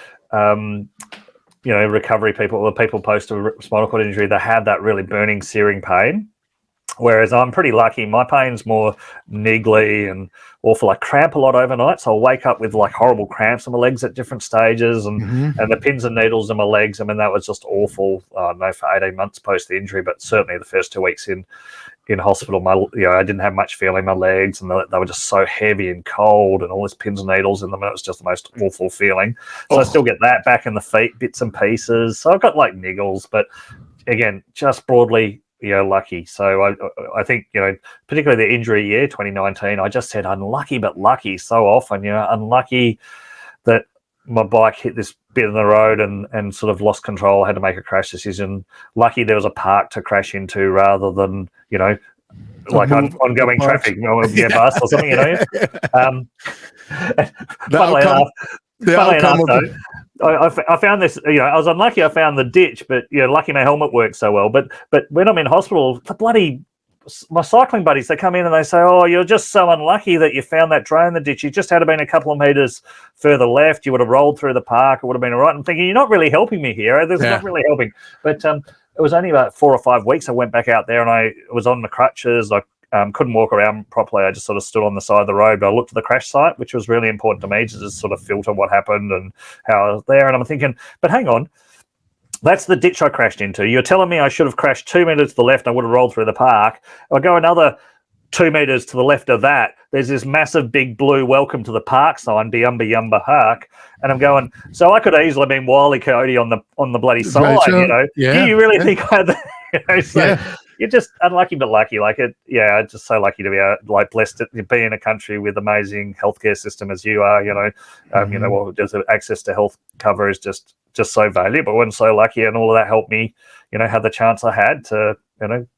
recovery people, or people post a spinal cord injury, they have that really burning, searing pain. Whereas I'm pretty lucky. My pain's more niggly and awful. I cramp a lot overnight, so I'll wake up with like horrible cramps in my legs at different stages, and the pins and needles in my legs. I mean, that was just awful. No, for 18 months post the injury, but certainly the first 2 weeks in hospital, I didn't have much feel in my legs, and they were just so heavy and cold, and all these pins and needles in them, and it was just the most awful feeling. So I still get that back in the feet, bits and pieces. So I've got like niggles, but again, just broadly, lucky. So I think, particularly the injury year, 2019, I just said unlucky but lucky so often. Unlucky that my bike hit this bit in the road and sort of lost control, had to make a crash decision. Lucky there was a park to crash into rather than, like ongoing traffic, bus or something, The outcome of I found this, I was unlucky I found the ditch, but, lucky my helmet worked so well. But when I'm in hospital, my cycling buddies, they come in and they say, oh, you're just so unlucky that you found that drone in the ditch. You just had to been a couple of meters further left. You would have rolled through the park. It would have been all right. I'm thinking, you're not really helping me here. This is not really helping. But it was only about 4 or 5 weeks I went back out there, and I was on the crutches. I couldn't walk around properly. I just sort of stood on the side of the road, but I looked at the crash site, which was really important to me to just sort of filter what happened and how I was there. And I'm thinking, but hang on, that's the ditch I crashed into. You're telling me I should have crashed 2 meters to the left and I would have rolled through the park. I go another 2 meters to the left of that. There's this massive big blue welcome to the park sign, Biumba Yumba Park. And I'm going, so I could have easily been Wile E. Coyote on the bloody sign, Yeah, Do you really think I had that? You're just unlucky but lucky. Just so lucky to be blessed to be in a country with amazing healthcare system as you are. Just access to health cover is just so valuable, and so lucky, and all of that helped me, have the chance I had to,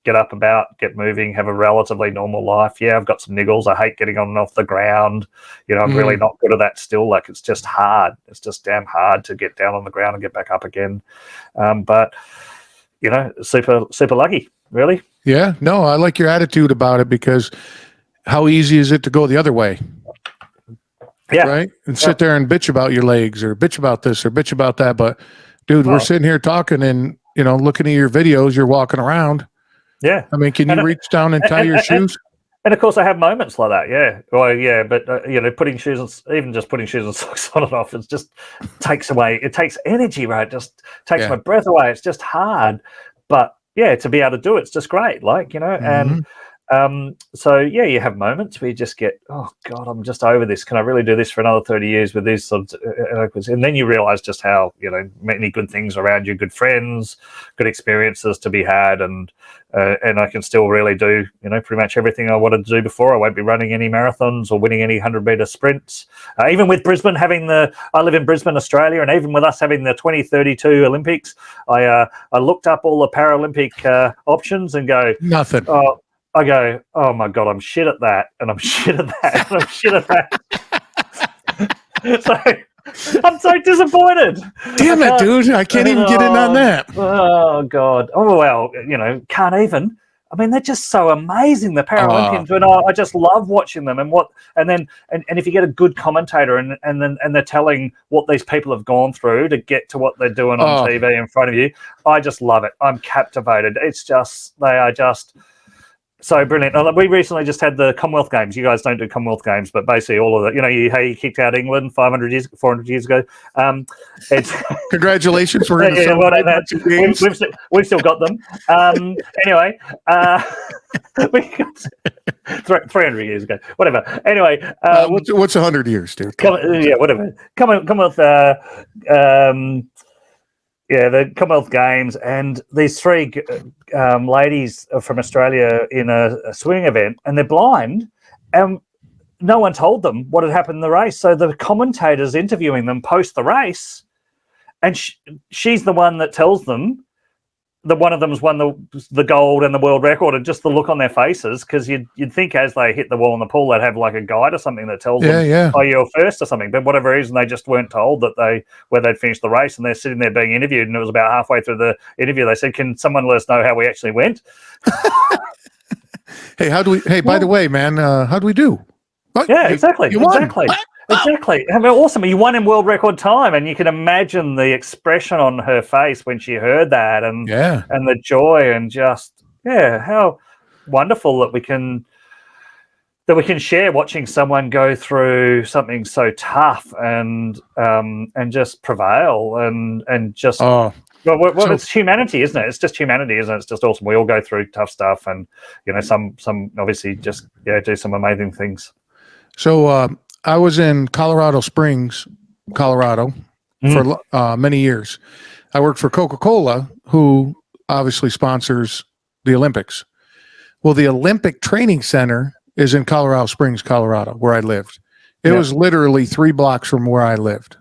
get up about, get moving, have a relatively normal life. Yeah, I've got some niggles. I hate getting on and off the ground. I'm really not good at that still. Like, it's just hard. It's just damn hard to get down on the ground and get back up again. But super, super lucky. Really? Yeah, no, I like your attitude about it, because how easy is it to go the other way? Yeah. Right? And sit there and bitch about your legs, or bitch about this, or bitch about that. But dude, we're sitting here talking and, looking at your videos, you're walking around. Yeah. I mean, can you reach down and tie your shoes? And of course, I have moments like that. Yeah. Well, yeah. But, putting shoes on, even just putting shoes and socks on and off, it just takes away. It takes energy, right? It just takes my breath away. It's just hard. But, yeah, to be able to do it's just great, and so you have moments where you just get, oh God, I'm just over this. Can I really do this for another 30 years with these sorts of, and then you realize just how, many good things around you, good friends, good experiences to be had, and I can still really do, pretty much everything I wanted to do before. I won't be running any marathons or winning any 100-meter sprints. Even with Brisbane I live in Brisbane, Australia, and even with us having the 2032 Olympics, I looked up all the Paralympic options and go, nothing. I go, oh my God, I'm shit at that, and I'm shit at that, and I'm shit at that. So I'm so disappointed. Damn it, dude. I can't even get in on that. Oh God. Oh, well, can't even. I mean, they're just so amazing, the Paralympians, and I just love watching them. And if you get a good commentator and they're telling what these people have gone through to get to what they're doing on TV in front of you, I just love it. I'm captivated. They are just so brilliant. We recently just had the Commonwealth Games. You guys don't do Commonwealth Games, but basically all of it. How you kicked out England 400 years ago. Congratulations. We're going to celebrate. We've still got them. Anyway, we got 300 years ago. Whatever. Anyway. What's 100 years, dude? Whatever. Commonwealth. The Commonwealth Games, and these three ladies from Australia in a swimming event, and they're blind, and no one told them what had happened in the race. So the commentators interviewing them post the race, and she's the one that tells them that one of them's won the gold and the world record, and just the look on their faces, because you'd think as they hit the wall in the pool, they'd have like a guide or something that tells them, oh, you're first or something. But whatever reason, they just weren't told that where they'd finished the race, and they're sitting there being interviewed, and it was about halfway through the interview, they said, can someone let us know how we actually went? By the way, man, how do we do? What? Yeah, exactly. You won. Exactly. I mean, awesome. You won in world record time, and you can imagine the expression on her face when she heard that, and the joy, and just how wonderful that we can share watching someone go through something so tough and just prevail and just well, it's humanity, isn't it? It's just humanity, isn't it? It's just awesome. We all go through tough stuff, and some obviously just do some amazing things. So I was in Colorado Springs, Colorado, for many years. I worked for Coca-Cola, who obviously sponsors the Olympics. Well, the Olympic Training Center is in Colorado Springs, Colorado, where I lived. It was literally 3 blocks from where I lived.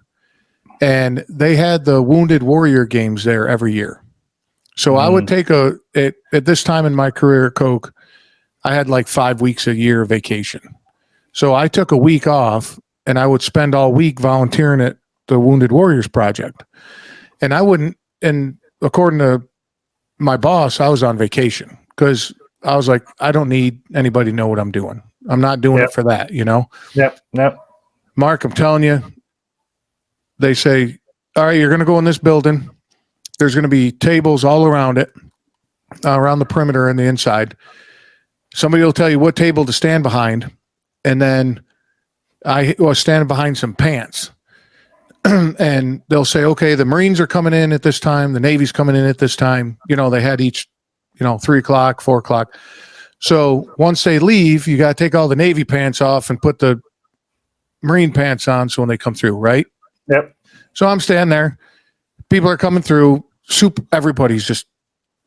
And they had the Wounded Warrior Games there every year. So I would take at this time in my career at Coke, I had like 5 weeks a year vacation. So I took a week off, and I would spend all week volunteering at the Wounded Warriors Project. And and according to my boss, I was on vacation because I was like, I don't need anybody to know what I'm doing. I'm not doing it for that, Yep. Mark, I'm telling you, they say, all right, you're going to go in this building. There's going to be tables all around it, around the perimeter and the inside. Somebody will tell you what table to stand behind. And then I was standing behind some pants. And they'll say, okay, the Marines are coming in at this time. The Navy's coming in at this time. They had each, 3 o'clock, 4 o'clock. So once they leave, you got to take all the Navy pants off and put the Marine pants on. So when they come through, right? Yep. So I'm standing there. People are coming through. Everybody's just,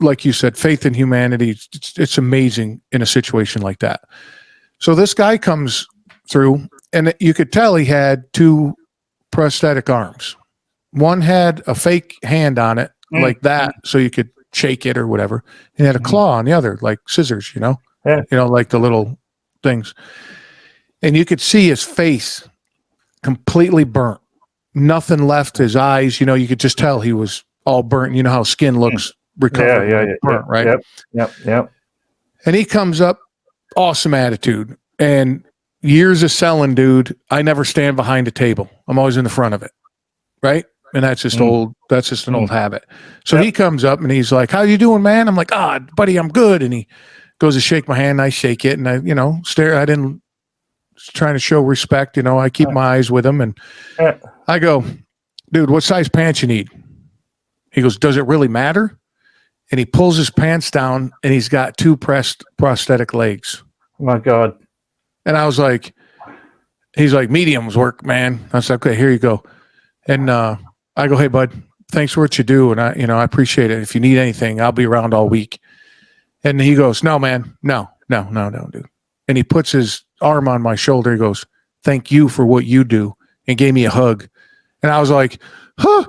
like you said, faith in humanity. It's amazing in a situation like that. So this guy comes through, and you could tell he had 2 prosthetic arms. One had a fake hand on it, like that, so you could shake it or whatever. And he had a claw on the other, like scissors, like the little things. And you could see his face completely burnt. Nothing left. His eyes, you could just tell he was all burnt. You know how skin looks recovered, burnt, right? Yep. And he comes up, awesome attitude, and years of selling, dude. I never stand behind a table. I'm always in the front of it, right? And that's just that's just an old habit. So he comes up and he's like, how you doing, man? I'm like, buddy, I'm good. And he goes to shake my hand. I shake it, and I, stare. I didn't trying to show respect. I keep my eyes with him, and I go, dude, what size pants you need? He goes, does it really matter? And he pulls his pants down, and he's got 2 prosthetic legs. Oh my God. And I was like, he's like, mediums work, man. I was like, okay, here you go. And I go, hey, bud, thanks for what you do. And I appreciate it. If you need anything, I'll be around all week. And he goes, no, man, no, dude. And he puts his arm on my shoulder. He goes, thank you for what you do, and gave me a hug. And I was like, huh.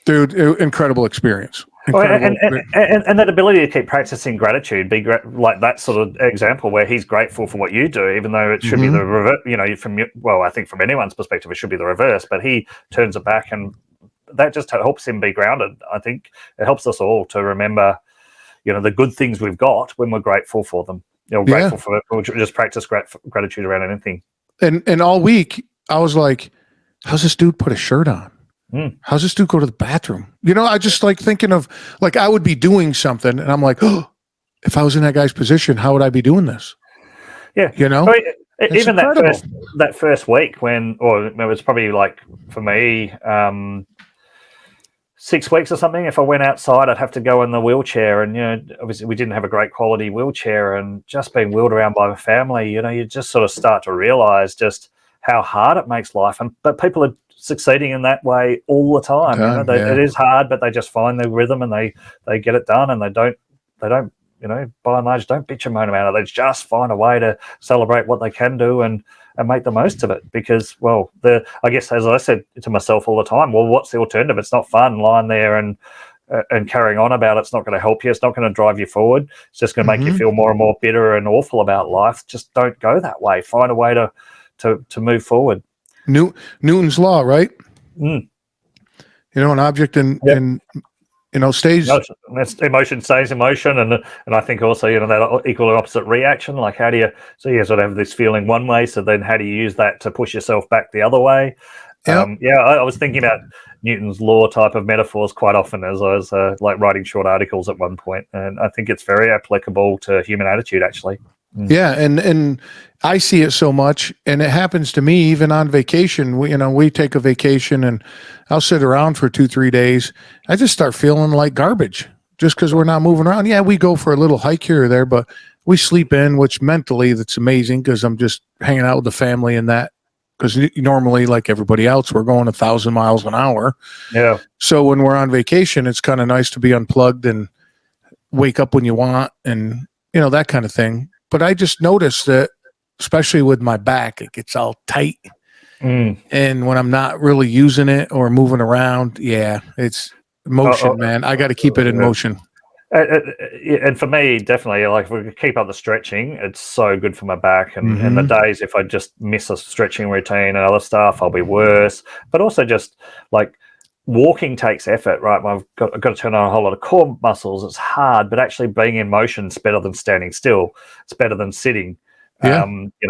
Dude, incredible experience. And that ability to keep practicing gratitude, like that sort of example where he's grateful for what you do, even though it should be the reverse. I think from anyone's perspective, it should be the reverse. But he turns it back, and that just helps him be grounded. I think it helps us all to remember, the good things we've got when we're grateful for them. Grateful for it, or just practice gratitude around anything. And all week, I was like, how's this dude put a shirt on? How's this dude go to the bathroom? I just like thinking of, like, I would be doing something, and I'm like, oh, if I was in that guy's position, how would I be doing this? Yeah. Even that first week it was probably like, for me, 6 weeks or something. If I went outside, I'd have to go in the wheelchair, and obviously we didn't have a great quality wheelchair, and just being wheeled around by my family, you just sort of start to realize just how hard it makes life. But people are succeeding in that way all the time. It is hard, but they just find their rhythm, and they get it done, and they don't by and large don't bitch and moan about it. They just find a way to celebrate what they can do and make the most of it, because I guess, as I said to myself all the time, what's the alternative? It's not fun lying there and carrying on about it. It's not going to help you. It's not going to drive you forward. It's just going to make you feel more and more bitter and awful about life. Just don't go that way. Find a way to move forward. Newton's law, right? An object stays. Emotion stays emotion, and I think also that equal and opposite reaction. Like, how do you sort of have this feeling one way? So then, how do you use that to push yourself back the other way? Yep. I was thinking about Newton's law type of metaphors quite often as I was like writing short articles at one point, and I think it's very applicable to human attitude, actually. Yeah, and I see it so much, and it happens to me even on vacation. We take a vacation, and I'll sit around for 2-3 days. I just start feeling like garbage just because we're not moving around. Yeah, we go for a little hike here or there, but we sleep in, which mentally that's amazing because I'm just hanging out with the family and that. Because normally, like everybody else, we're going 1,000 miles an hour. Yeah. So when we're on vacation, it's kind of nice to be unplugged and wake up when you want, and that kind of thing. But I just noticed that, especially with my back, it gets all tight. And when I'm not really using it or moving around, it's motion, man. I got to keep it in motion. And for me, definitely, like if we keep up the stretching, it's so good for my back. And the days if I just miss a stretching routine and other stuff, I'll be worse. But also just like walking takes effort, right? I've got to turn on a whole lot of core muscles. It's hard, but actually being in motion is better than standing still. It's better than sitting. Yeah.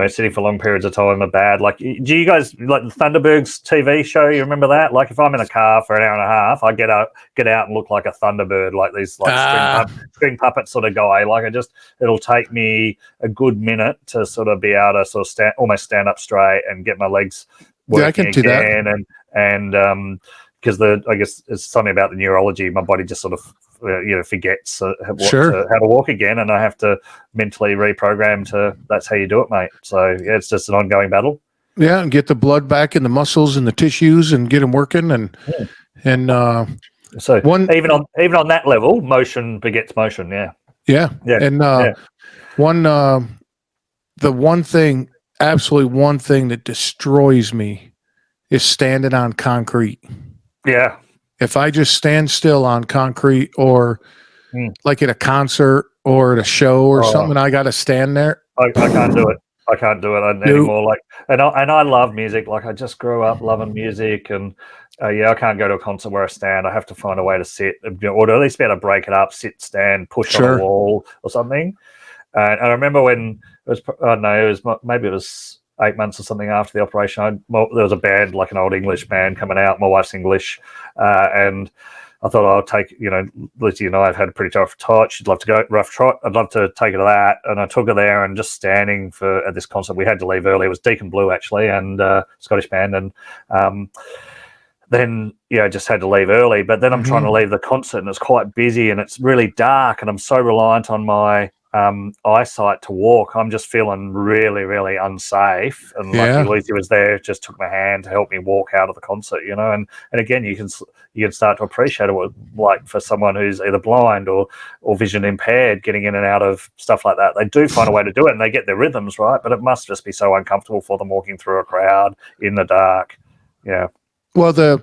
Sitting for long periods of time are bad. Like, do you guys like the Thunderbergs TV show? You remember that? Like, if I'm in a car for an hour and a half, I get out and look like a Thunderbird, like these string puppet sort of guy. Like, it'll take me a good minute to sort of be able to sort of almost stand up straight and get my legs working I can do again. That. And because I guess it's something about the neurology, my body just sort of forgets how to walk again, and I have to mentally reprogram to that's how you do it, mate. So it's just an ongoing battle. Yeah, and get the blood back in the muscles and the tissues and get them working, so even on that level, motion begets motion. Yeah. And absolutely one thing that destroys me is standing on concrete. Yeah. If I just stand still on concrete or like at a concert or at a show or something, I got to stand there. I can't do it. I can't do it anymore. Like, and I love music. Like, I just grew up loving music, and I can't go to a concert where I stand. I have to find a way to sit, or to at least be able to break it up, sit, stand, push on a wall or something. And I remember when maybe it was 8 months or something after the operation, there was a band, like an old English band coming out. My wife's English, and I thought I'll take, Lizzie and I have had a pretty tough trot. She'd love to go rough trot. I'd love to take her to that. And I took her there, and just standing at this concert, we had to leave early. It was Deacon Blue, actually, and Scottish band. And then, I just had to leave early. But then I'm trying to leave the concert, and it's quite busy, and it's really dark, and I'm so reliant on my eyesight to walk. I'm just feeling really, really unsafe, and luckily Lucy was there, just took my hand to help me walk out of the concert, and again you can start to appreciate it, like for someone who's either blind or vision impaired, getting in and out of stuff like that. They do find a way to do it, and they get their rhythms right, but it must just be so uncomfortable for them walking through a crowd in the dark. Well,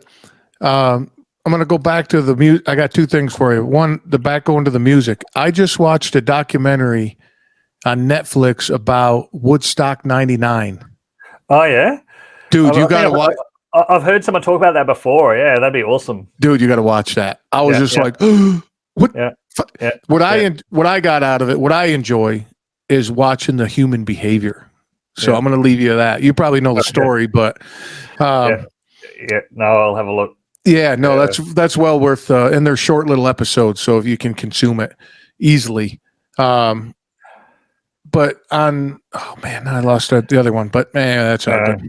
I'm going to go back to the music. I got two things for you. One, going to the music. I just watched a documentary on Netflix about Woodstock 99. Oh, yeah? Dude, you got to watch. I've heard someone talk about that before. Yeah, that'd be awesome. Dude, you got to watch that. I was like, what? Yeah. What I got out of it, what I enjoy is watching the human behavior. So I'm going to leave you that. You probably know the story, but. No, I'll have a look. Yeah, no, that's well worth, and they're short little episodes, so if you can consume it easily. But I lost the other one, but man, that's all good.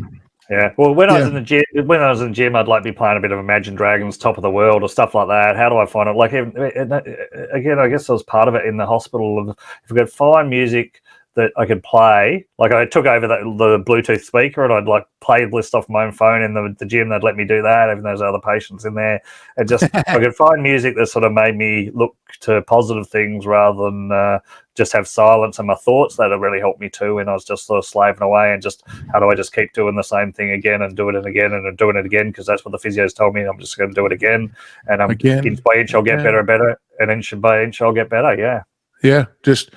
Yeah. Well, when I was in the gym, I'd like be playing a bit of Imagine Dragons, Top of the World, or stuff like that. How do I find it? Like, again, I guess I was part of it in the hospital. If I could find music that I could play, like I took over the Bluetooth speaker, and I'd like play list off my own phone in the gym. They'd let me do that, even though there's other patients in there. And just I could find music that sort of made me look to positive things rather than just have silence in my thoughts. That have really helped me too. And I was just sort of slaving away, and just how do I just keep doing the same thing again and do it again and doing it again, because that's what the physios told me. I'm just going to do it again, and inch by inch I'll get better and better, and inch by inch I'll get better. Yeah, just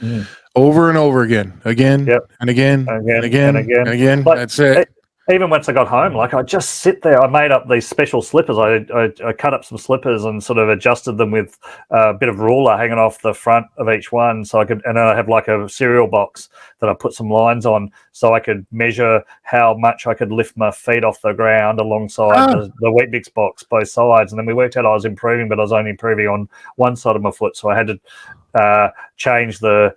over and over again, and again, and again. Like, that's it. even once I got home, like I just sit there. I made up these special slippers. I cut up some slippers and sort of adjusted them with a bit of ruler hanging off the front of each one, so I could. And then I have like a cereal box that I put some lines on, so I could measure how much I could lift my feet off the ground alongside the Wheat Bix box, both sides. And then we worked out I was improving, but I was only improving on one side of my foot, so I had to change the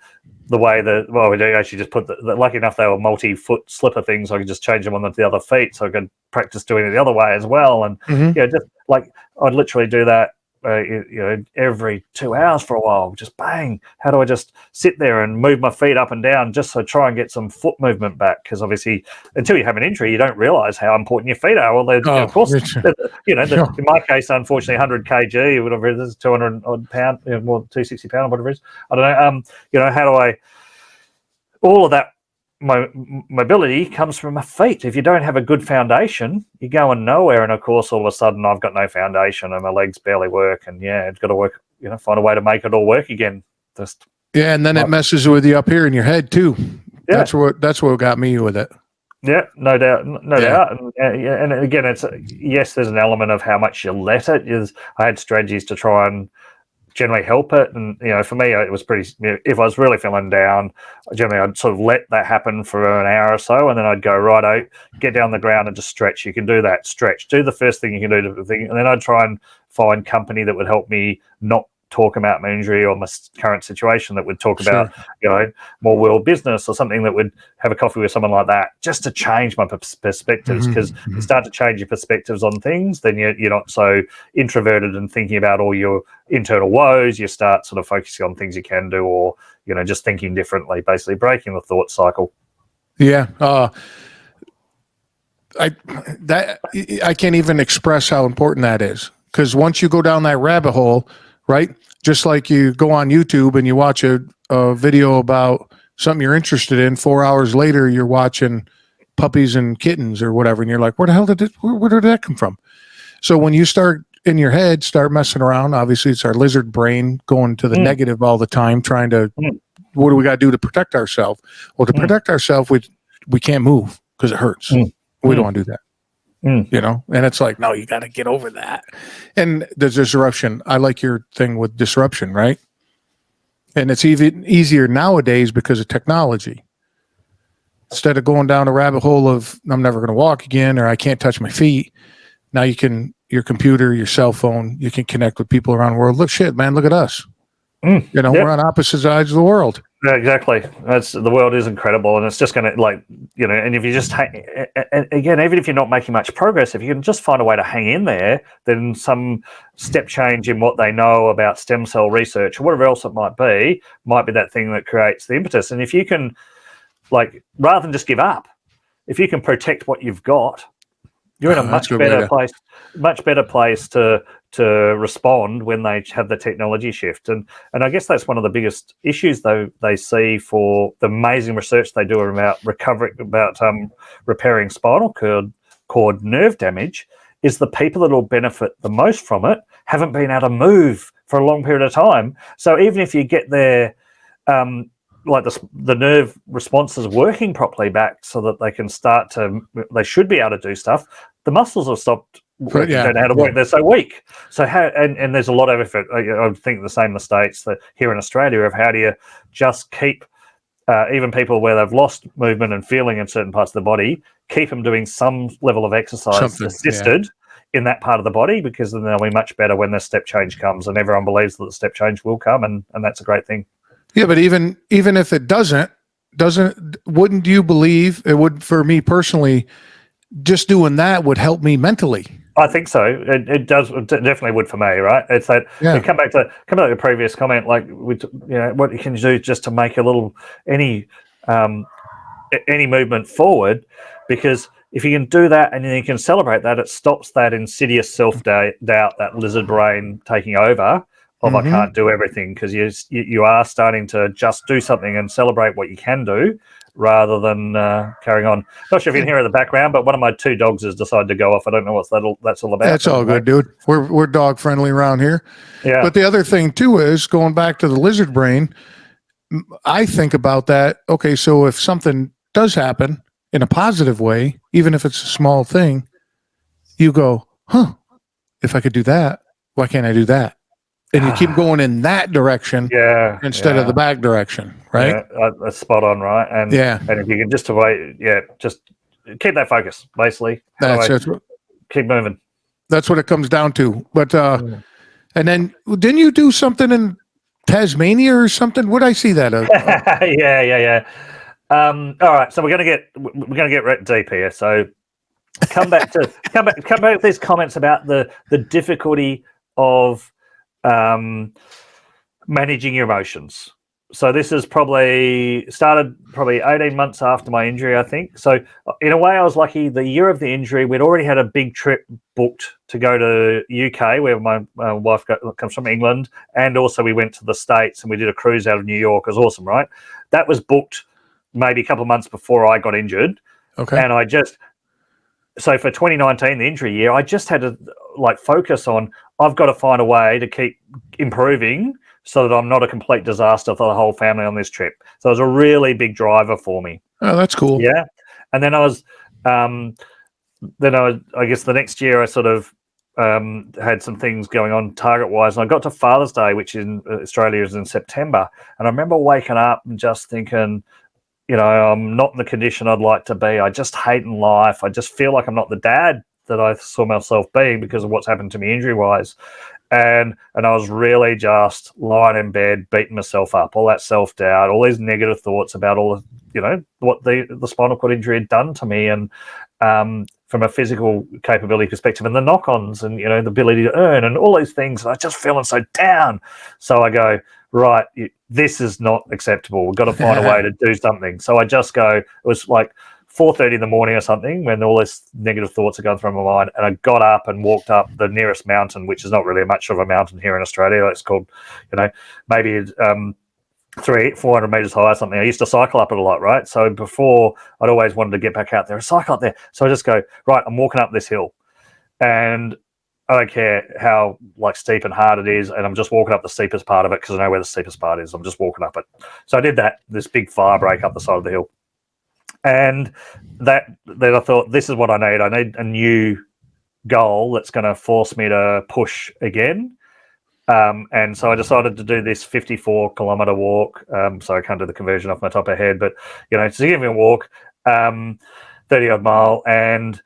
way that, well, we actually just put lucky enough they were multi-foot slipper things, so I could just change them on the other feet, so I could practice doing it the other way as well. And just like I'd literally do that every 2 hours for a while. Just bang, how do I just sit there and move my feet up and down, just so try and get some foot movement back? Because obviously until you have an injury, you don't realize how important your feet are. Well, of course, in my case, unfortunately, 100 kg, whatever it is, 200 odd pound, more 260 pound, whatever it is, I don't know. How do I, all of that mobility comes from my feet. If you don't have a good foundation, you're going nowhere. And of course, all of a sudden, I've got no foundation and my legs barely work. And it's got to work. Find a way to make it all work again. And then it messes with you up here in your head too. Yeah. That's what got me with it. Yeah, no doubt, doubt. And again, it's yes, there's an element of how much you let it. I had strategies to try and generally help it, and for me it was pretty, if I was really feeling down, generally I'd sort of let that happen for an hour or so, and then I'd go right out, get down the ground and just stretch. You can do that, stretch, do the first thing you can do to the thing, and then I'd try and find company that would help me not talk about my injury or my current situation, that would talk about more world business or something, that would have a coffee with someone like that, just to change my perspectives. Because you start to change your perspectives on things, then you're not so introverted and thinking about all your internal woes. You start sort of focusing on things you can do, or just thinking differently, basically breaking the thought cycle. I can't even express how important that is, because once you go down that rabbit hole, right? Just like you go on YouTube and you watch a video about something you're interested in, 4 hours later, you're watching puppies and kittens or whatever. And you're like, where the hell where did that come from? So when you start in your head, start messing around, obviously it's our lizard brain going to the negative all the time, trying to, what do we got to do to protect ourselves? Well, to protect ourselves, we can't move because it hurts. We don't want to do that. And it's like, no, you got to get over that. And the disruption, I like your thing with disruption, right? And it's even easier nowadays because of technology. Instead of going down a rabbit hole of, I'm never going to walk again, or I can't touch my feet, now you can, your computer, your cell phone, you can connect with people around the world. Look, shit, man, look at us. We're on opposite sides of the world. Yeah, exactly. The world is incredible, and it's just going to, and if you just again, even if you're not making much progress, if you can just find a way to hang in there, then some step change in what they know about stem cell research or whatever else it might be that thing that creates the impetus. And if you can, rather than just give up, if you can protect what you've got, you're in a much better place to respond when they have the technology shift. And I guess that's one of the biggest issues, though, they see for the amazing research they do about repairing spinal cord nerve damage, is the people that will benefit the most from it haven't been able to move for a long period of time. So even if you get their the nerve responses working properly back, so that they can they should be able to do stuff, the muscles have stopped don't know how to work. They're so weak. So how, and there's a lot of effort. I think the same in the States, that here in Australia, of how do you just keep even people where they've lost movement and feeling in certain parts of the body, keep them doing some level of exercise assisted in that part of the body, because then they'll be much better when the step change comes, and everyone believes that the step change will come, and that's a great thing. Yeah, but even if it doesn't, wouldn't you believe it would, for me personally, just doing that would help me mentally? I think so. It does. It definitely would for me, right? It's that. Come back to the previous comment, what you can do just to make a little any movement forward, because if you can do that and then you can celebrate that, it stops that insidious self-doubt, that lizard brain taking over of I can't do everything, because you are starting to just do something and celebrate what you can do, rather than carrying on. Not sure if you can hear in the background, but one of my two dogs has decided to go off. I don't know what that's all about. That's all good, dude. We're dog friendly around here. Yeah. But the other thing too is, going back to the lizard brain, I think about that. Okay, so if something does happen in a positive way, even if it's a small thing, you go, huh, if I could do that, why can't I do that? And you keep going in that direction instead of the back direction, right? Yeah, that's spot on, right? And if you can just just keep that focus, basically. Keep moving. That's what it comes down to. But and then didn't you do something in Tasmania or something? Would I see that? Yeah. All right, so we're gonna get deep here. So come back with these comments about the difficulty of managing your emotions. So this is started 18 months after my injury, I think. So in a way, I was lucky. The year of the injury, we'd already had a big trip booked to go to UK, where my wife comes from, England, and also we went to the States and we did a cruise out of New York. It was awesome, right? That was booked maybe a couple of months before I got injured. Okay. And so for 2019, the injury year, I just had to focus on, I've got to find a way to keep improving so that I'm not a complete disaster for the whole family on this trip. So it was a really big driver for me. Oh, that's cool. Yeah. And then I guess the next year I sort of had some things going on target-wise. And I got to Father's Day, which in Australia is in September. And I remember waking up and just thinking, I'm not in the condition I'd like to be. I just hate in life. I just feel like I'm not the dad that I saw myself being because of what's happened to me injury-wise. And I was really just lying in bed, beating myself up, all that self-doubt, all these negative thoughts about all the, what the spinal cord injury had done to me, and from a physical capability perspective, and the knock-ons, and the ability to earn, and all these things. And I just feeling so down. So I go, right, this is not acceptable. We've got to find a way to do something. So I just go. It was like 4:30 in the morning or something when all these negative thoughts are going through my mind, and I got up and walked up the nearest mountain, which is not really much of a mountain here in Australia. It's called, maybe 400 meters high or something. I used to cycle up it a lot, right? So before, I'd always wanted to get back out there and cycle up there. So I just go, right, I'm walking up this hill, and I don't care how steep and hard it is, and I'm just walking up the steepest part of it because I know where the steepest part is. I'm just walking up it. So I did that, this big fire break up the side of the hill. And then I thought, this is what I need. I need a new goal that's going to force me to push again. And so I decided to do this 54-kilometer walk. So I can't do the conversion off my top of my head, but it's a significant walk, 30-odd mile, and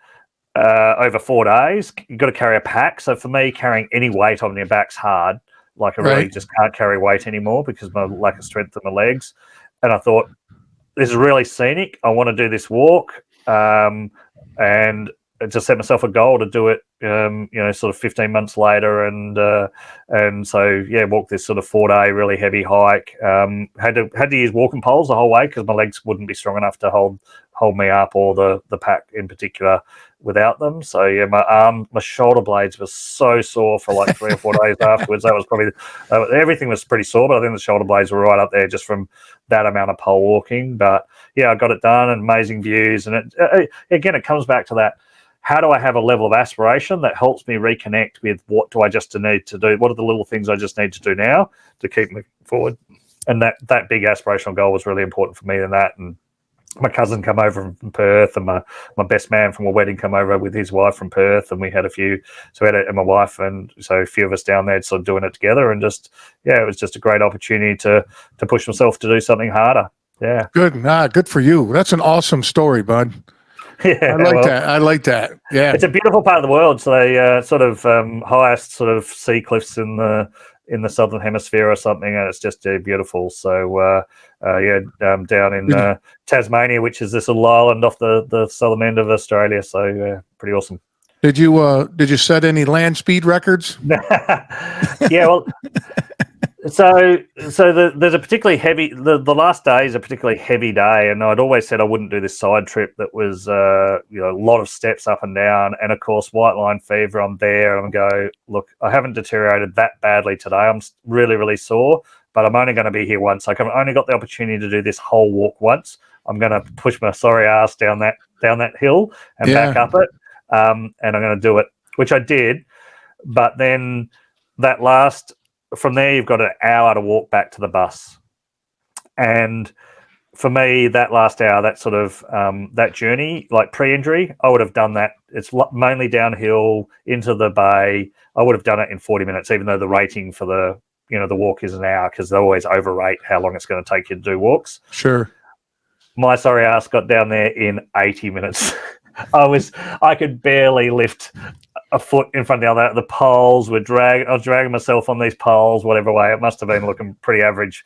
over 4 days. You've got to carry a pack. So for me, carrying any weight on your back's hard. I really just can't carry weight anymore because of my lack of strength in my legs. And I thought, this is really scenic. I want to do this walk, and just set myself a goal to do it. Sort of 15 months later, and so walked this sort of 4-day really heavy hike. Had to use walking poles the whole way because my legs wouldn't be strong enough to hold me up, or the pack in particular, without them. So my shoulder blades were so sore for 3 or 4 days afterwards. That was probably everything was pretty sore, but I think the shoulder blades were right up there just from that amount of pole walking. But I got it done, and amazing views. And it comes back to that. How do I have a level of aspiration that helps me reconnect with what do I just need to do? What are the little things I just need to do now to keep moving forward? And that big aspirational goal was really important for me in that. And my cousin come over from Perth, and my best man from a wedding come over with his wife from Perth, and we had a few. So and my wife, and so a few of us down there, sort of doing it together, and just it was just a great opportunity to push myself to do something harder. Yeah, good for you. That's an awesome story, bud. Yeah, I like that. Yeah, it's a beautiful part of the world. So they sort of highest sort of sea cliffs in the southern hemisphere or something, and it's just beautiful. So down in Tasmania, which is this little island off the southern end of Australia. So pretty awesome. Did you set any land speed records? Yeah, well. So there's a particularly heavy. The last day is a particularly heavy day, and I'd always said I wouldn't do this side trip that was a lot of steps up and down, and of course white line fever. I'm there, and I go, look, I haven't deteriorated that badly today. I'm really, really sore, but I'm only going to be here once. I've only got the opportunity to do this whole walk once. I'm going to push my sorry ass down that hill and back up it, and I'm going to do it, which I did. But then from there, you've got an hour to walk back to the bus. And for me, that last hour, that sort of that journey, like pre-injury, I would have done that. It's mainly downhill into the bay. I would have done it in 40 minutes, even though the rating for the walk is an hour, because they always overrate how long it's going to take you to do walks. Sure. My sorry ass got down there in 80 minutes. I could barely lift a foot in front of the other. The poles were I was dragging myself on these poles, whatever way. It must have been looking pretty average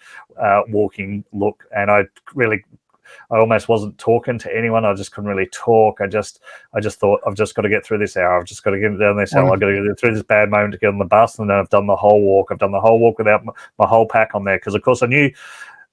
walking look. And I almost wasn't talking to anyone. I just couldn't really talk. I just thought, I've just got to get through this hour. I've just got to get down this hill. I've got to get through this bad moment to get on the bus. And then I've done the whole walk. I've done the whole walk without my whole pack on there. Because, of course, I knew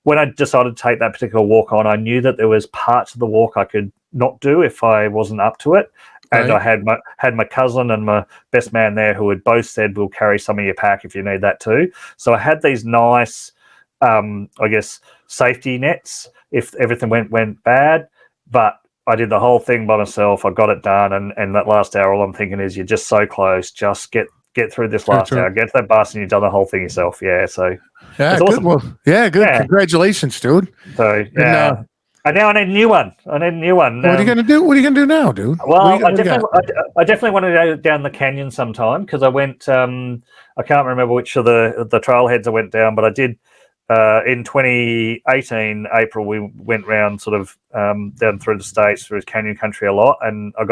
when I decided to take that particular walk on, I knew that there was parts of the walk I could not do if I wasn't up to it. And right. I had my cousin and my best man there who had both said, we'll carry some of your pack if you need that too. So I had these nice, I guess, safety nets if everything went bad. But I did the whole thing by myself. I got it done. And that last hour, all I'm thinking is you're just so close. Just get through this last hour. Get to that bus and you've done the whole thing yourself. Yeah, so yeah, it's awesome. Good. Well, yeah, good. Yeah. Congratulations, dude. So, yeah. And now I need a new one. What are you gonna do? What are you gonna do now, dude? Well, I definitely want to go down the canyon sometime, because I went. I can't remember which of the trailheads I went down, but I did in 2018 April. We went round sort of down through the states through canyon country a lot, and I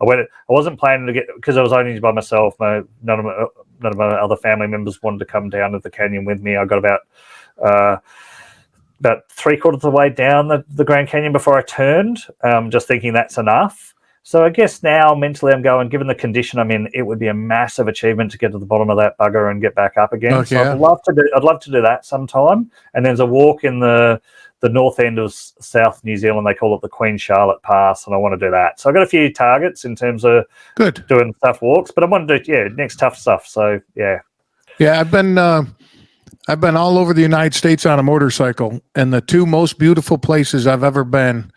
went. I wasn't planning to get, because I was only by myself. None of my other family members wanted to come down to the canyon with me. I got about 3/4 of the way down the Grand Canyon before I turned, just thinking that's enough. So I guess now mentally I'm going, given the condition I'm in, it would be a massive achievement to get to the bottom of that bugger and get back up again. Okay. So I'd love to do that sometime. And there's a walk in the north end of South New Zealand. They call it the Queen Charlotte Pass, and I want to do that. So I've got a few targets in terms of doing tough walks, but I want to do next tough stuff. So yeah. Yeah, I've been all over the United States on a motorcycle, and the two most beautiful places I've ever been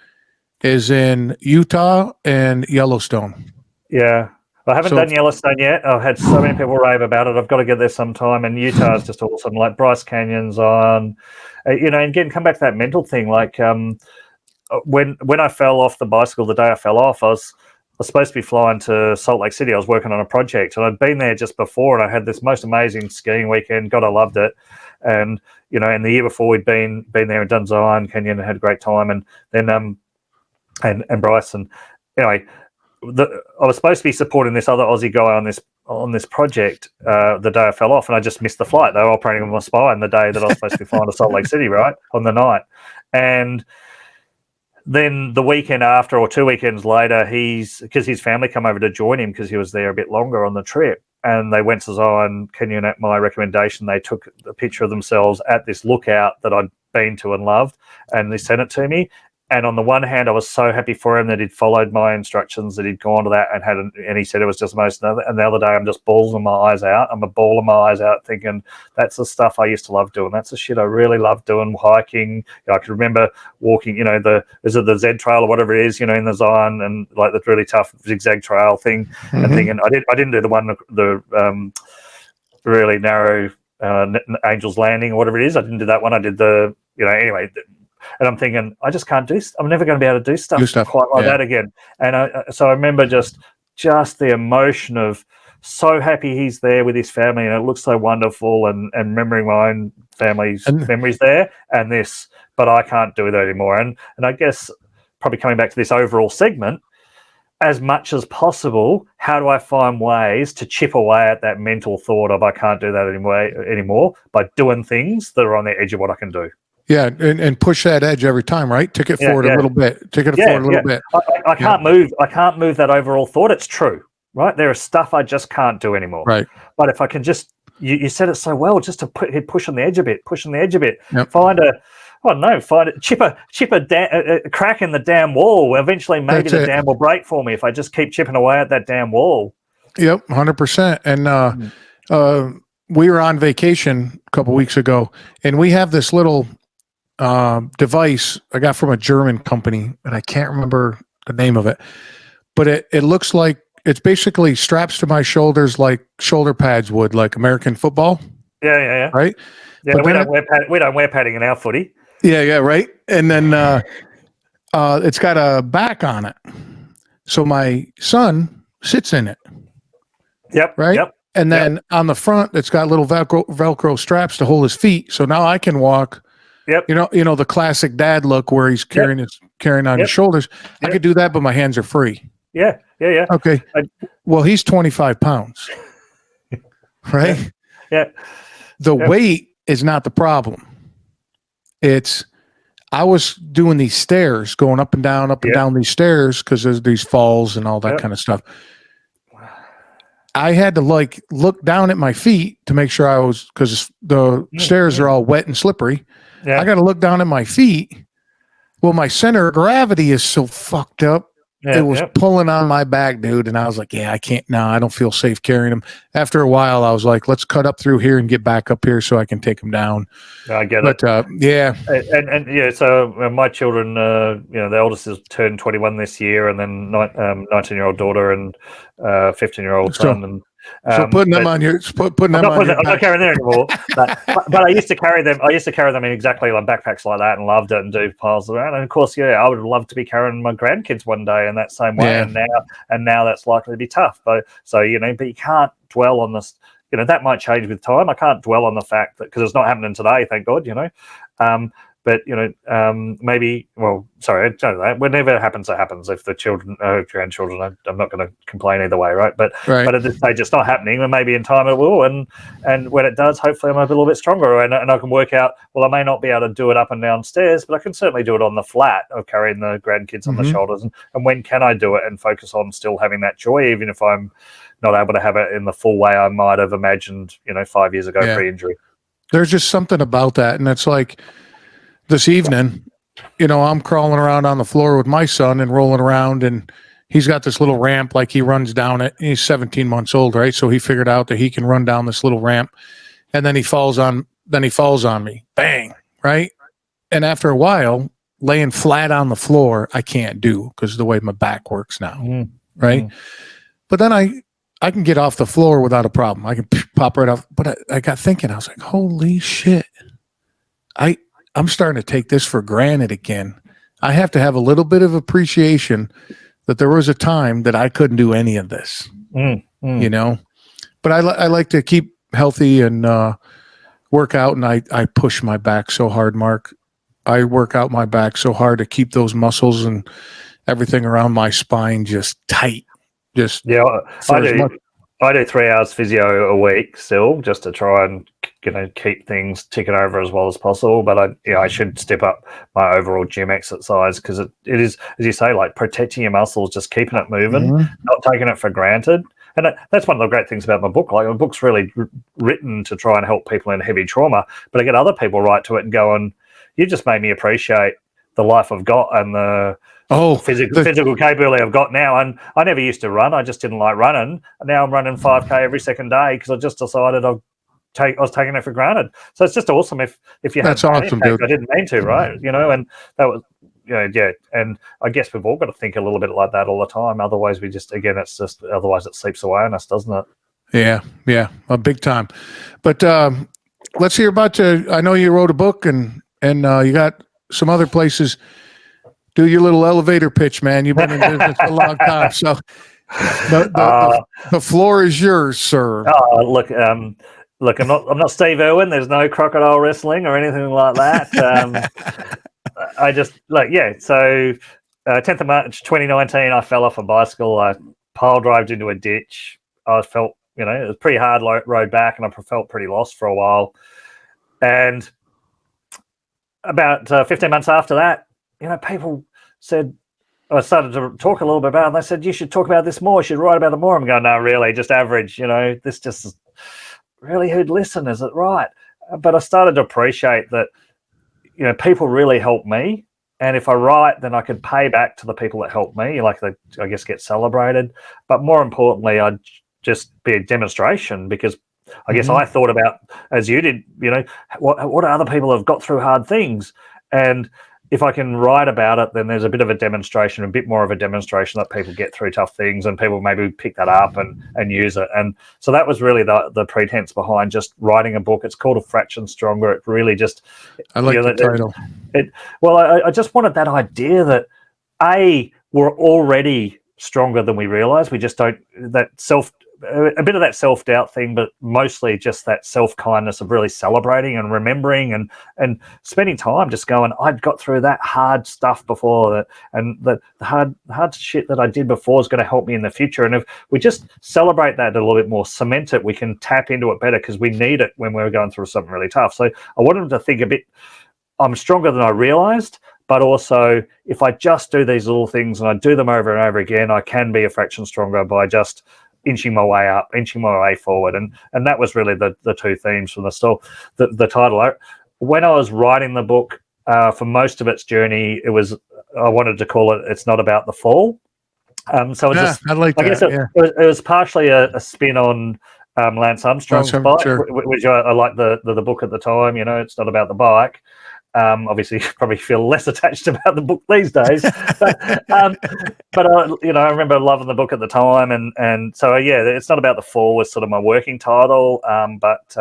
is in Utah and Yellowstone. Yeah. I haven't done Yellowstone yet. I've had so many people rave about it. I've got to get there sometime, and Utah is just awesome. Like Bryce Canyon's on, and again, come back to that mental thing. Like when I fell off the bicycle, the day I fell off, I was supposed to be flying to Salt Lake City. I was working on a project, and I'd been there just before, and I had this most amazing skiing weekend. God, I loved it. And and the year before we'd been there and done Zion Canyon and had a great time. And then and Bryce, and anyway, I was supposed to be supporting this other Aussie guy on this project the day I fell off, and I just missed the flight. They were operating on my spine the day that I was supposed to be flying to Salt Lake City, right, on the night. And then the weekend after, or 2 weekends later, because his family come over to join him because he was there a bit longer on the trip, and they went to Zion Canyon at my recommendation. They took a picture of themselves at this lookout that I'd been to and loved, and they sent it to me. And on the one hand, I was so happy for him that he'd followed my instructions, that he'd gone to that and he said it was just most. And the other day, I'm just bawling my eyes out. I'm a bawling my eyes out, thinking that's the stuff I used to love doing. That's the shit I really love doing. Hiking. I can remember walking. Is it the Z Trail or whatever it is? In the Zion, and like the really tough zigzag trail thing. Mm-hmm. And thinking I didn't do the one the really narrow Angel's Landing or whatever it is. I didn't do that one. I did the anyway. And I'm thinking, I just can't do. I'm never going to be able to do stuff quite like that again. And so I remember just the emotion of so happy he's there with his family, and it looks so wonderful, and remembering my own family's memories there, and this, but I can't do that anymore. And I guess probably coming back to this overall segment, as much as possible, how do I find ways to chip away at that mental thought of I can't do that anymore by doing things that are on the edge of what I can do. Yeah, and push that edge every time, right? Take it forward a little bit. Take it forward a little bit. I can't move. I can't move that overall thought. It's true, right? There is stuff I just can't do anymore. Right. But if I can just, you said it so well, just to push on the edge a bit, Yep. Chip a crack in the damn wall. Eventually, maybe the dam will break for me if I just keep chipping away at that damn wall. Yep, 100%. And we were on vacation a couple weeks ago, and we have this little device I got from a German company, and I can't remember the name of it, but it looks like it's basically straps to my shoulders like shoulder pads would, like American football. Yeah. Right? Yeah, we don't wear padding in our footy. Yeah, right. And then it's got a back on it, so my son sits in it. Yep. Right. Yep. And then on the front, it's got little Velcro straps to hold his feet. So now I can walk. Yep. You know the classic dad look where he's carrying on his shoulders. I could do that, but my hands are free. Yeah. Okay. Well, he's 25 pounds, right? Yeah. The weight is not the problem. I was doing these stairs, going up and down these stairs because there's these falls and all that kind of stuff. I had to look down at my feet to make sure I was, because the stairs are all wet and slippery. Yeah. I got to look down at my feet. Well, my center of gravity is so fucked up. It was pulling on my back, dude. And I was like, yeah, I can't. No, I don't feel safe carrying him. After a while, I was like, let's cut up through here and get back up here so I can take him down. I get it. Yeah. And yeah, so my children, the eldest has turned 21 this year, and then 19-year-old daughter and 15-year-old son. And so putting them on your, I'm not carrying them anymore. but I used to carry them. I used to carry them in exactly like backpacks like that, and loved it, and do piles around. And of course, I would love to be carrying my grandkids one day in that same way. Yeah. And now that's likely to be tough. But but you can't dwell on this. That might change with time. I can't dwell on the fact that, because it's not happening today, thank God. But maybe. Well, sorry, I don't know. Whenever it happens, it happens. If the grandchildren, I'm not going to complain either way, right? But at this stage, it's not happening. And maybe in time it will. And when it does, hopefully, I'm a little bit stronger, and I can work out. Well, I may not be able to do it up and down stairs, but I can certainly do it on the flat of carrying the grandkids on the shoulders. And when can I do it and focus on still having that joy, even if I'm not able to have it in the full way I might have imagined, 5 years ago pre-injury. There's just something about that, and it's like. This evening, I'm crawling around on the floor with my son and rolling around, and he's got this little ramp, like he runs down it. He's 17 months old, right? So he figured out that he can run down this little ramp, and then he falls on me, bang, right? And after a while, laying flat on the floor, I can't do because of the way my back works now, right? But then I can get off the floor without a problem. I can pop right off. But I got thinking, I was like, holy shit, I'm starting to take this for granted again. I have to have a little bit of appreciation that there was a time that I couldn't do any of this, But I like to keep healthy and work out, and I push my back so hard, Mark. I work out my back so hard to keep those muscles and everything around my spine just tight. I do 3 hours physio a week still, just to try and keep things ticking over as well as possible. But I should step up my overall gym exercise, because it is, as you say, like protecting your muscles, just keeping it moving, not taking it for granted. And that's one of the great things about my book. Like, my book's really written to try and help people in heavy trauma, but I get other people write to it and go, and you just made me appreciate the life I've got and the physical capability I've got now. And I never used to run. I just didn't like running. And now I'm running 5K every second day because I just decided I was taking it for granted. So it's just awesome if you had awesome, dude. I didn't mean to, right? And that was and I guess we've all got to think a little bit like that all the time. Otherwise otherwise it seeps away on us, doesn't it? Yeah, a big time. But let's hear about I know you wrote a book and you got some other places. Do your little elevator pitch, man. You've been in business for a long time, so the floor is yours, sir. Look, I'm not Steve Irwin. There's no crocodile wrestling or anything like that. I just So 10th of March 2019, I fell off a bicycle. I pile drived into a ditch. I felt, it was a pretty hard road back, and I felt pretty lost for a while. And about 15 months after that, people said, I started to talk a little bit about it, and they said, you should talk about this more. You should write about it more. I'm going, no, really, just average. This just really, who'd listen? Is it right? But I started to appreciate that, people really help me. And if I write, then I could pay back to the people that helped me, I guess, get celebrated. But more importantly, I'd just be a demonstration, because I guess I thought about, as you did, what other people have got through hard things. And if I can write about it, then there's a bit of a demonstration, a bit more of a demonstration that people get through tough things, and people maybe pick that up and use it. And so that was really the pretense behind just writing a book. It's called A Fraction Stronger. It really just, I like the title. I just wanted that idea that we're already stronger than we realize. We just don't, a bit of that self-doubt thing, but mostly just that self-kindness of really celebrating and remembering and spending time just going, I'd got through that hard stuff before, and the hard shit that I did before is going to help me in the future. And if we just celebrate that a little bit more, cement it, we can tap into it better, because we need it when we're going through something really tough. So I wanted them to think a bit, I'm stronger than I realized, but also if I just do these little things and I do them over and over again, I can be a fraction stronger by just inching my way up, inching my way forward. And that was really the two themes from the title. When I was writing the book, for most of its journey, I wanted to call it "It's Not About the Fall." So I guess it was partially a spin on Lance Armstrong's bike, sure, which I liked the book at the time. It's not about the bike. Obviously, you probably feel less attached about the book these days, but I remember loving the book at the time, and so it's not about the fall was sort of my working title, but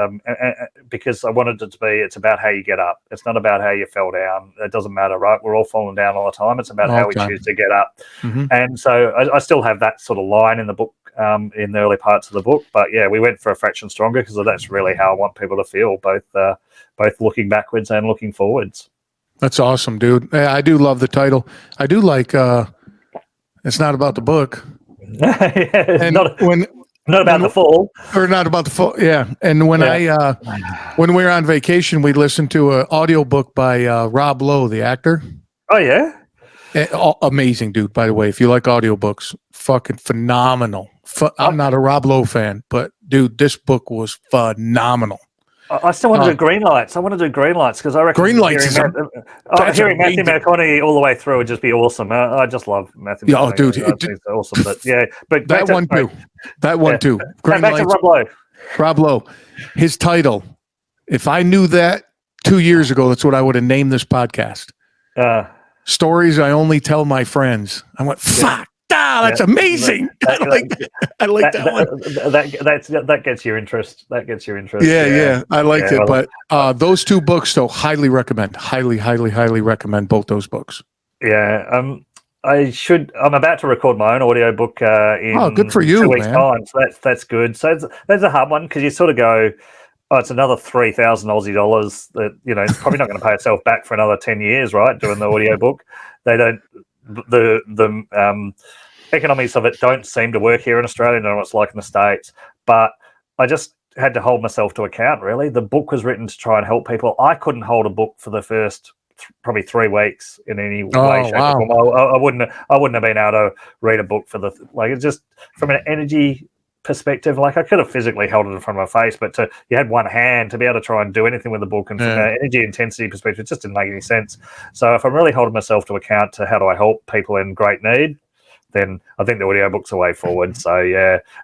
because I wanted it to be, it's about how you get up. It's not about how you fell down. It doesn't matter, right? We're all falling down all the time. It's about how we choose to get up, and so I still have that sort of line in the book, in the early parts of the book. But we went for a fraction stronger because that's really how I want people to feel, both looking backwards and looking forwards. That's awesome, dude. I do love the title. I do like it's not about the book. Not about the fall. Or not about the fall, yeah. And when when we were on vacation, we listened to an audiobook by Rob Lowe, the actor. Oh, yeah? Amazing, dude, by the way. If you like audiobooks, fucking phenomenal. I'm not a Rob Lowe fan, but, dude, this book was phenomenal. I still want to do green lights. I want to do green lights because I reckon green lights hearing Matthew McConaughey all the way through would just be awesome. I just love Matthew McConaughey. Oh, dude, it's awesome. But that one too. That one too. Green lights. Back to Rob Lowe. Rob Lowe. His title. If I knew that 2 years ago, that's what I would have named this podcast. Stories I only tell my friends. I went, fuck. That's amazing. I like that one. That gets your interest. Yeah. I liked it. But those two books, though, highly recommend. Highly recommend both those books. Yeah. I'm about to record my own audiobook in good for you, 2 weeks' time. So that's good. So that's a hard one because you sort of go, it's another 3,000 Aussie dollars that, it's probably not going to pay itself back for another 10 years, right? Doing the audiobook. They don't, the economics of it don't seem to work here in Australia. I don't know what it's like in the States, but I just had to hold myself to account, really. The book was written to try and help people. I couldn't hold a book for the first probably 3 weeks in any way, shape, or form. I wouldn't have been able to read a book for it's just from an energy perspective. Like I could have physically held it in front of my face, but you had one hand to be able to try and do anything with the book, and from an energy intensity perspective, it just didn't make any sense. So if I'm really holding myself to account to how do I help people in great need, then I think the audiobook's a way forward. So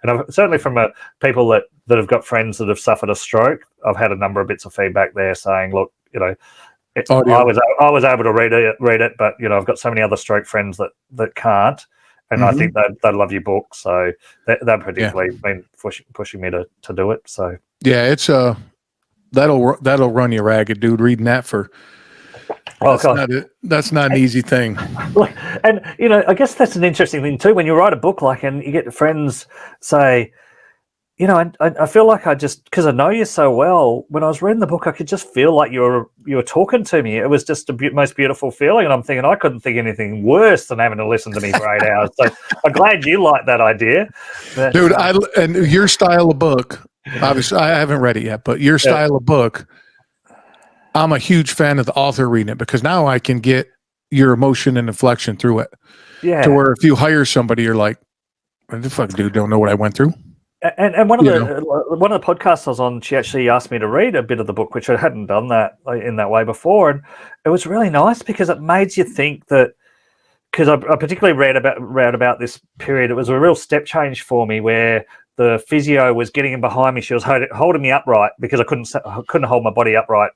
and I've certainly from people that have got friends that have suffered a stroke, I've had a number of bits of feedback there saying, look, I was able to read it, but I've got so many other stroke friends that can't. And I think they'd love your book, so they've particularly been pushing me to do it. So it's that'll run you ragged, dude. Reading that that's not an eeasy thing. And I guess that's an interesting thing too. When you write a book, and you get friends say, I feel like because I know you so well, when I was reading the book, I could just feel like you were talking to me. It was just the most beautiful feeling. And I'm thinking, I couldn't think anything worse than having to listen to me for 8 hours. So I'm glad you like that idea. Dude, and your style of book, obviously, I haven't read it yet, but your style of book, I'm a huge fan of the author reading it because now I can get your emotion and inflection through it. Yeah. To where if you hire somebody, you're like, what the fuck, dude, don't know what I went through. And one of the podcasts I was on, she actually asked me to read a bit of the book, which I hadn't done that in that way before, and it was really nice because it made you think that. Because I particularly read about this period, it was a real step change for me where the physio was getting in behind me. She was holding me upright because I couldn't hold my body upright.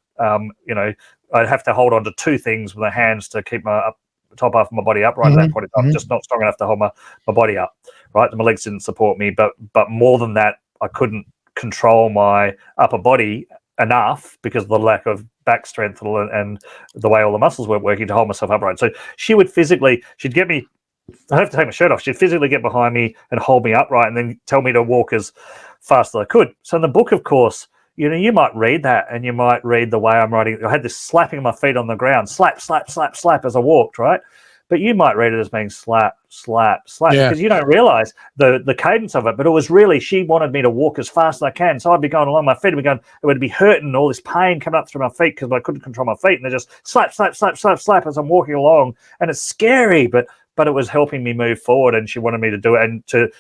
I'd have to hold on to two things with my hands to keep my top half of my body upright at that point in time. Just not strong enough to hold my body up, right? My legs didn't support me, but more than that, I couldn't control my upper body enough because of the lack of back strength and the way all the muscles weren't working to hold myself upright. So she'd get me, I'd have to take my shirt off. She'd physically get behind me and hold me upright and then tell me to walk as fast as I could. So in the book, of course, you might read that and you might read the way I'm writing. I had this slapping of my feet on the ground, slap, slap, slap, slap as I walked, right? But you might read it as being slap, slap, slap, because you don't realize the cadence of it. But it was really, she wanted me to walk as fast as I can. So I'd be going along, my feet it would be hurting, all this pain coming up through my feet because I couldn't control my feet. And they're just slap, slap, slap, slap, slap as I'm walking along. And it's scary, but it was helping me move forward, and she wanted me to do it. And to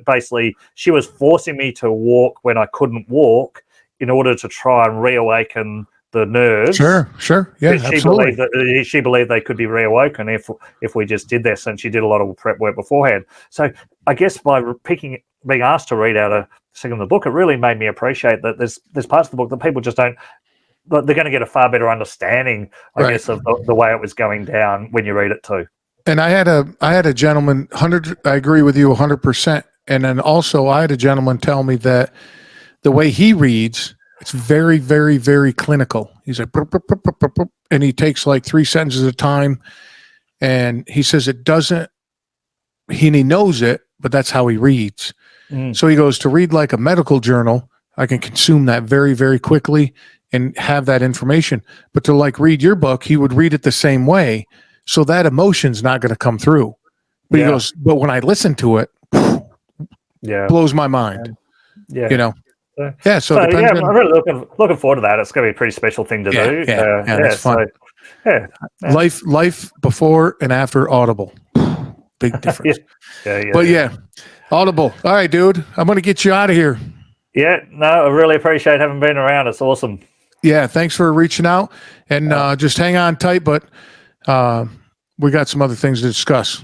basically, she was forcing me to walk when I couldn't walk in order to try and reawaken the nerves. Sure. Yeah, absolutely. She believed they could be reawoken if we just did this, and she did a lot of prep work beforehand. So I guess by being asked to read out a second of the book, it really made me appreciate that there's parts of the book that people just don't. They're going to get a far better understanding, I guess, of the way it was going down when you read it too. And I had a gentleman, I agree with you 100%. And then also I had a gentleman tell me that the way he reads, it's very, very, very clinical. He's like, burp, burp, burp, burp, burp, burp, and he takes like 3 sentences at a time. And he says he knows it, but that's how he reads. So he goes, to read like a medical journal, I can consume that very, very quickly and have that information. But to like read your book, he would read it the same way. So that emotion's not going to come through. But he goes, but when I listen to it, blows my mind. So I'm really looking forward to that. It's going to be a pretty special thing to do. That's fun. Life before and after Audible. Big difference. But Audible. All right, dude. I'm going to get you out of here. Yeah, no, I really appreciate having been around. It's awesome. Yeah, thanks for reaching out. And just hang on tight, but we got some other things to discuss.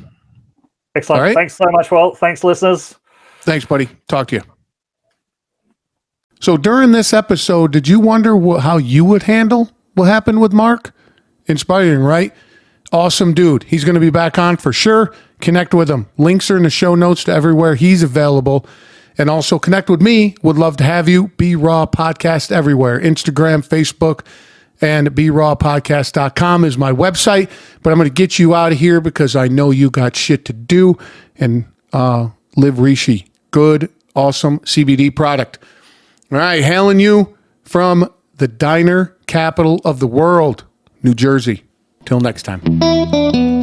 Excellent. Right? Thanks so much, Walt. Thanks, listeners. Thanks, buddy. Talk to you. So during this episode, did you wonder how you would handle what happened with Mark? Inspiring, right? Awesome dude. He's going to be back on for sure. Connect with him. Links are in the show notes to everywhere he's available. And also connect with me. Would love to have you. Be Raw Podcast everywhere. Instagram, Facebook, and BeRawPodcast.com is my website. But I'm going to get you out of here because I know you got shit to do. And Live Rishi. Good, awesome CBD product. All right, hailing you from the diner capital of the world, New Jersey. Till next time.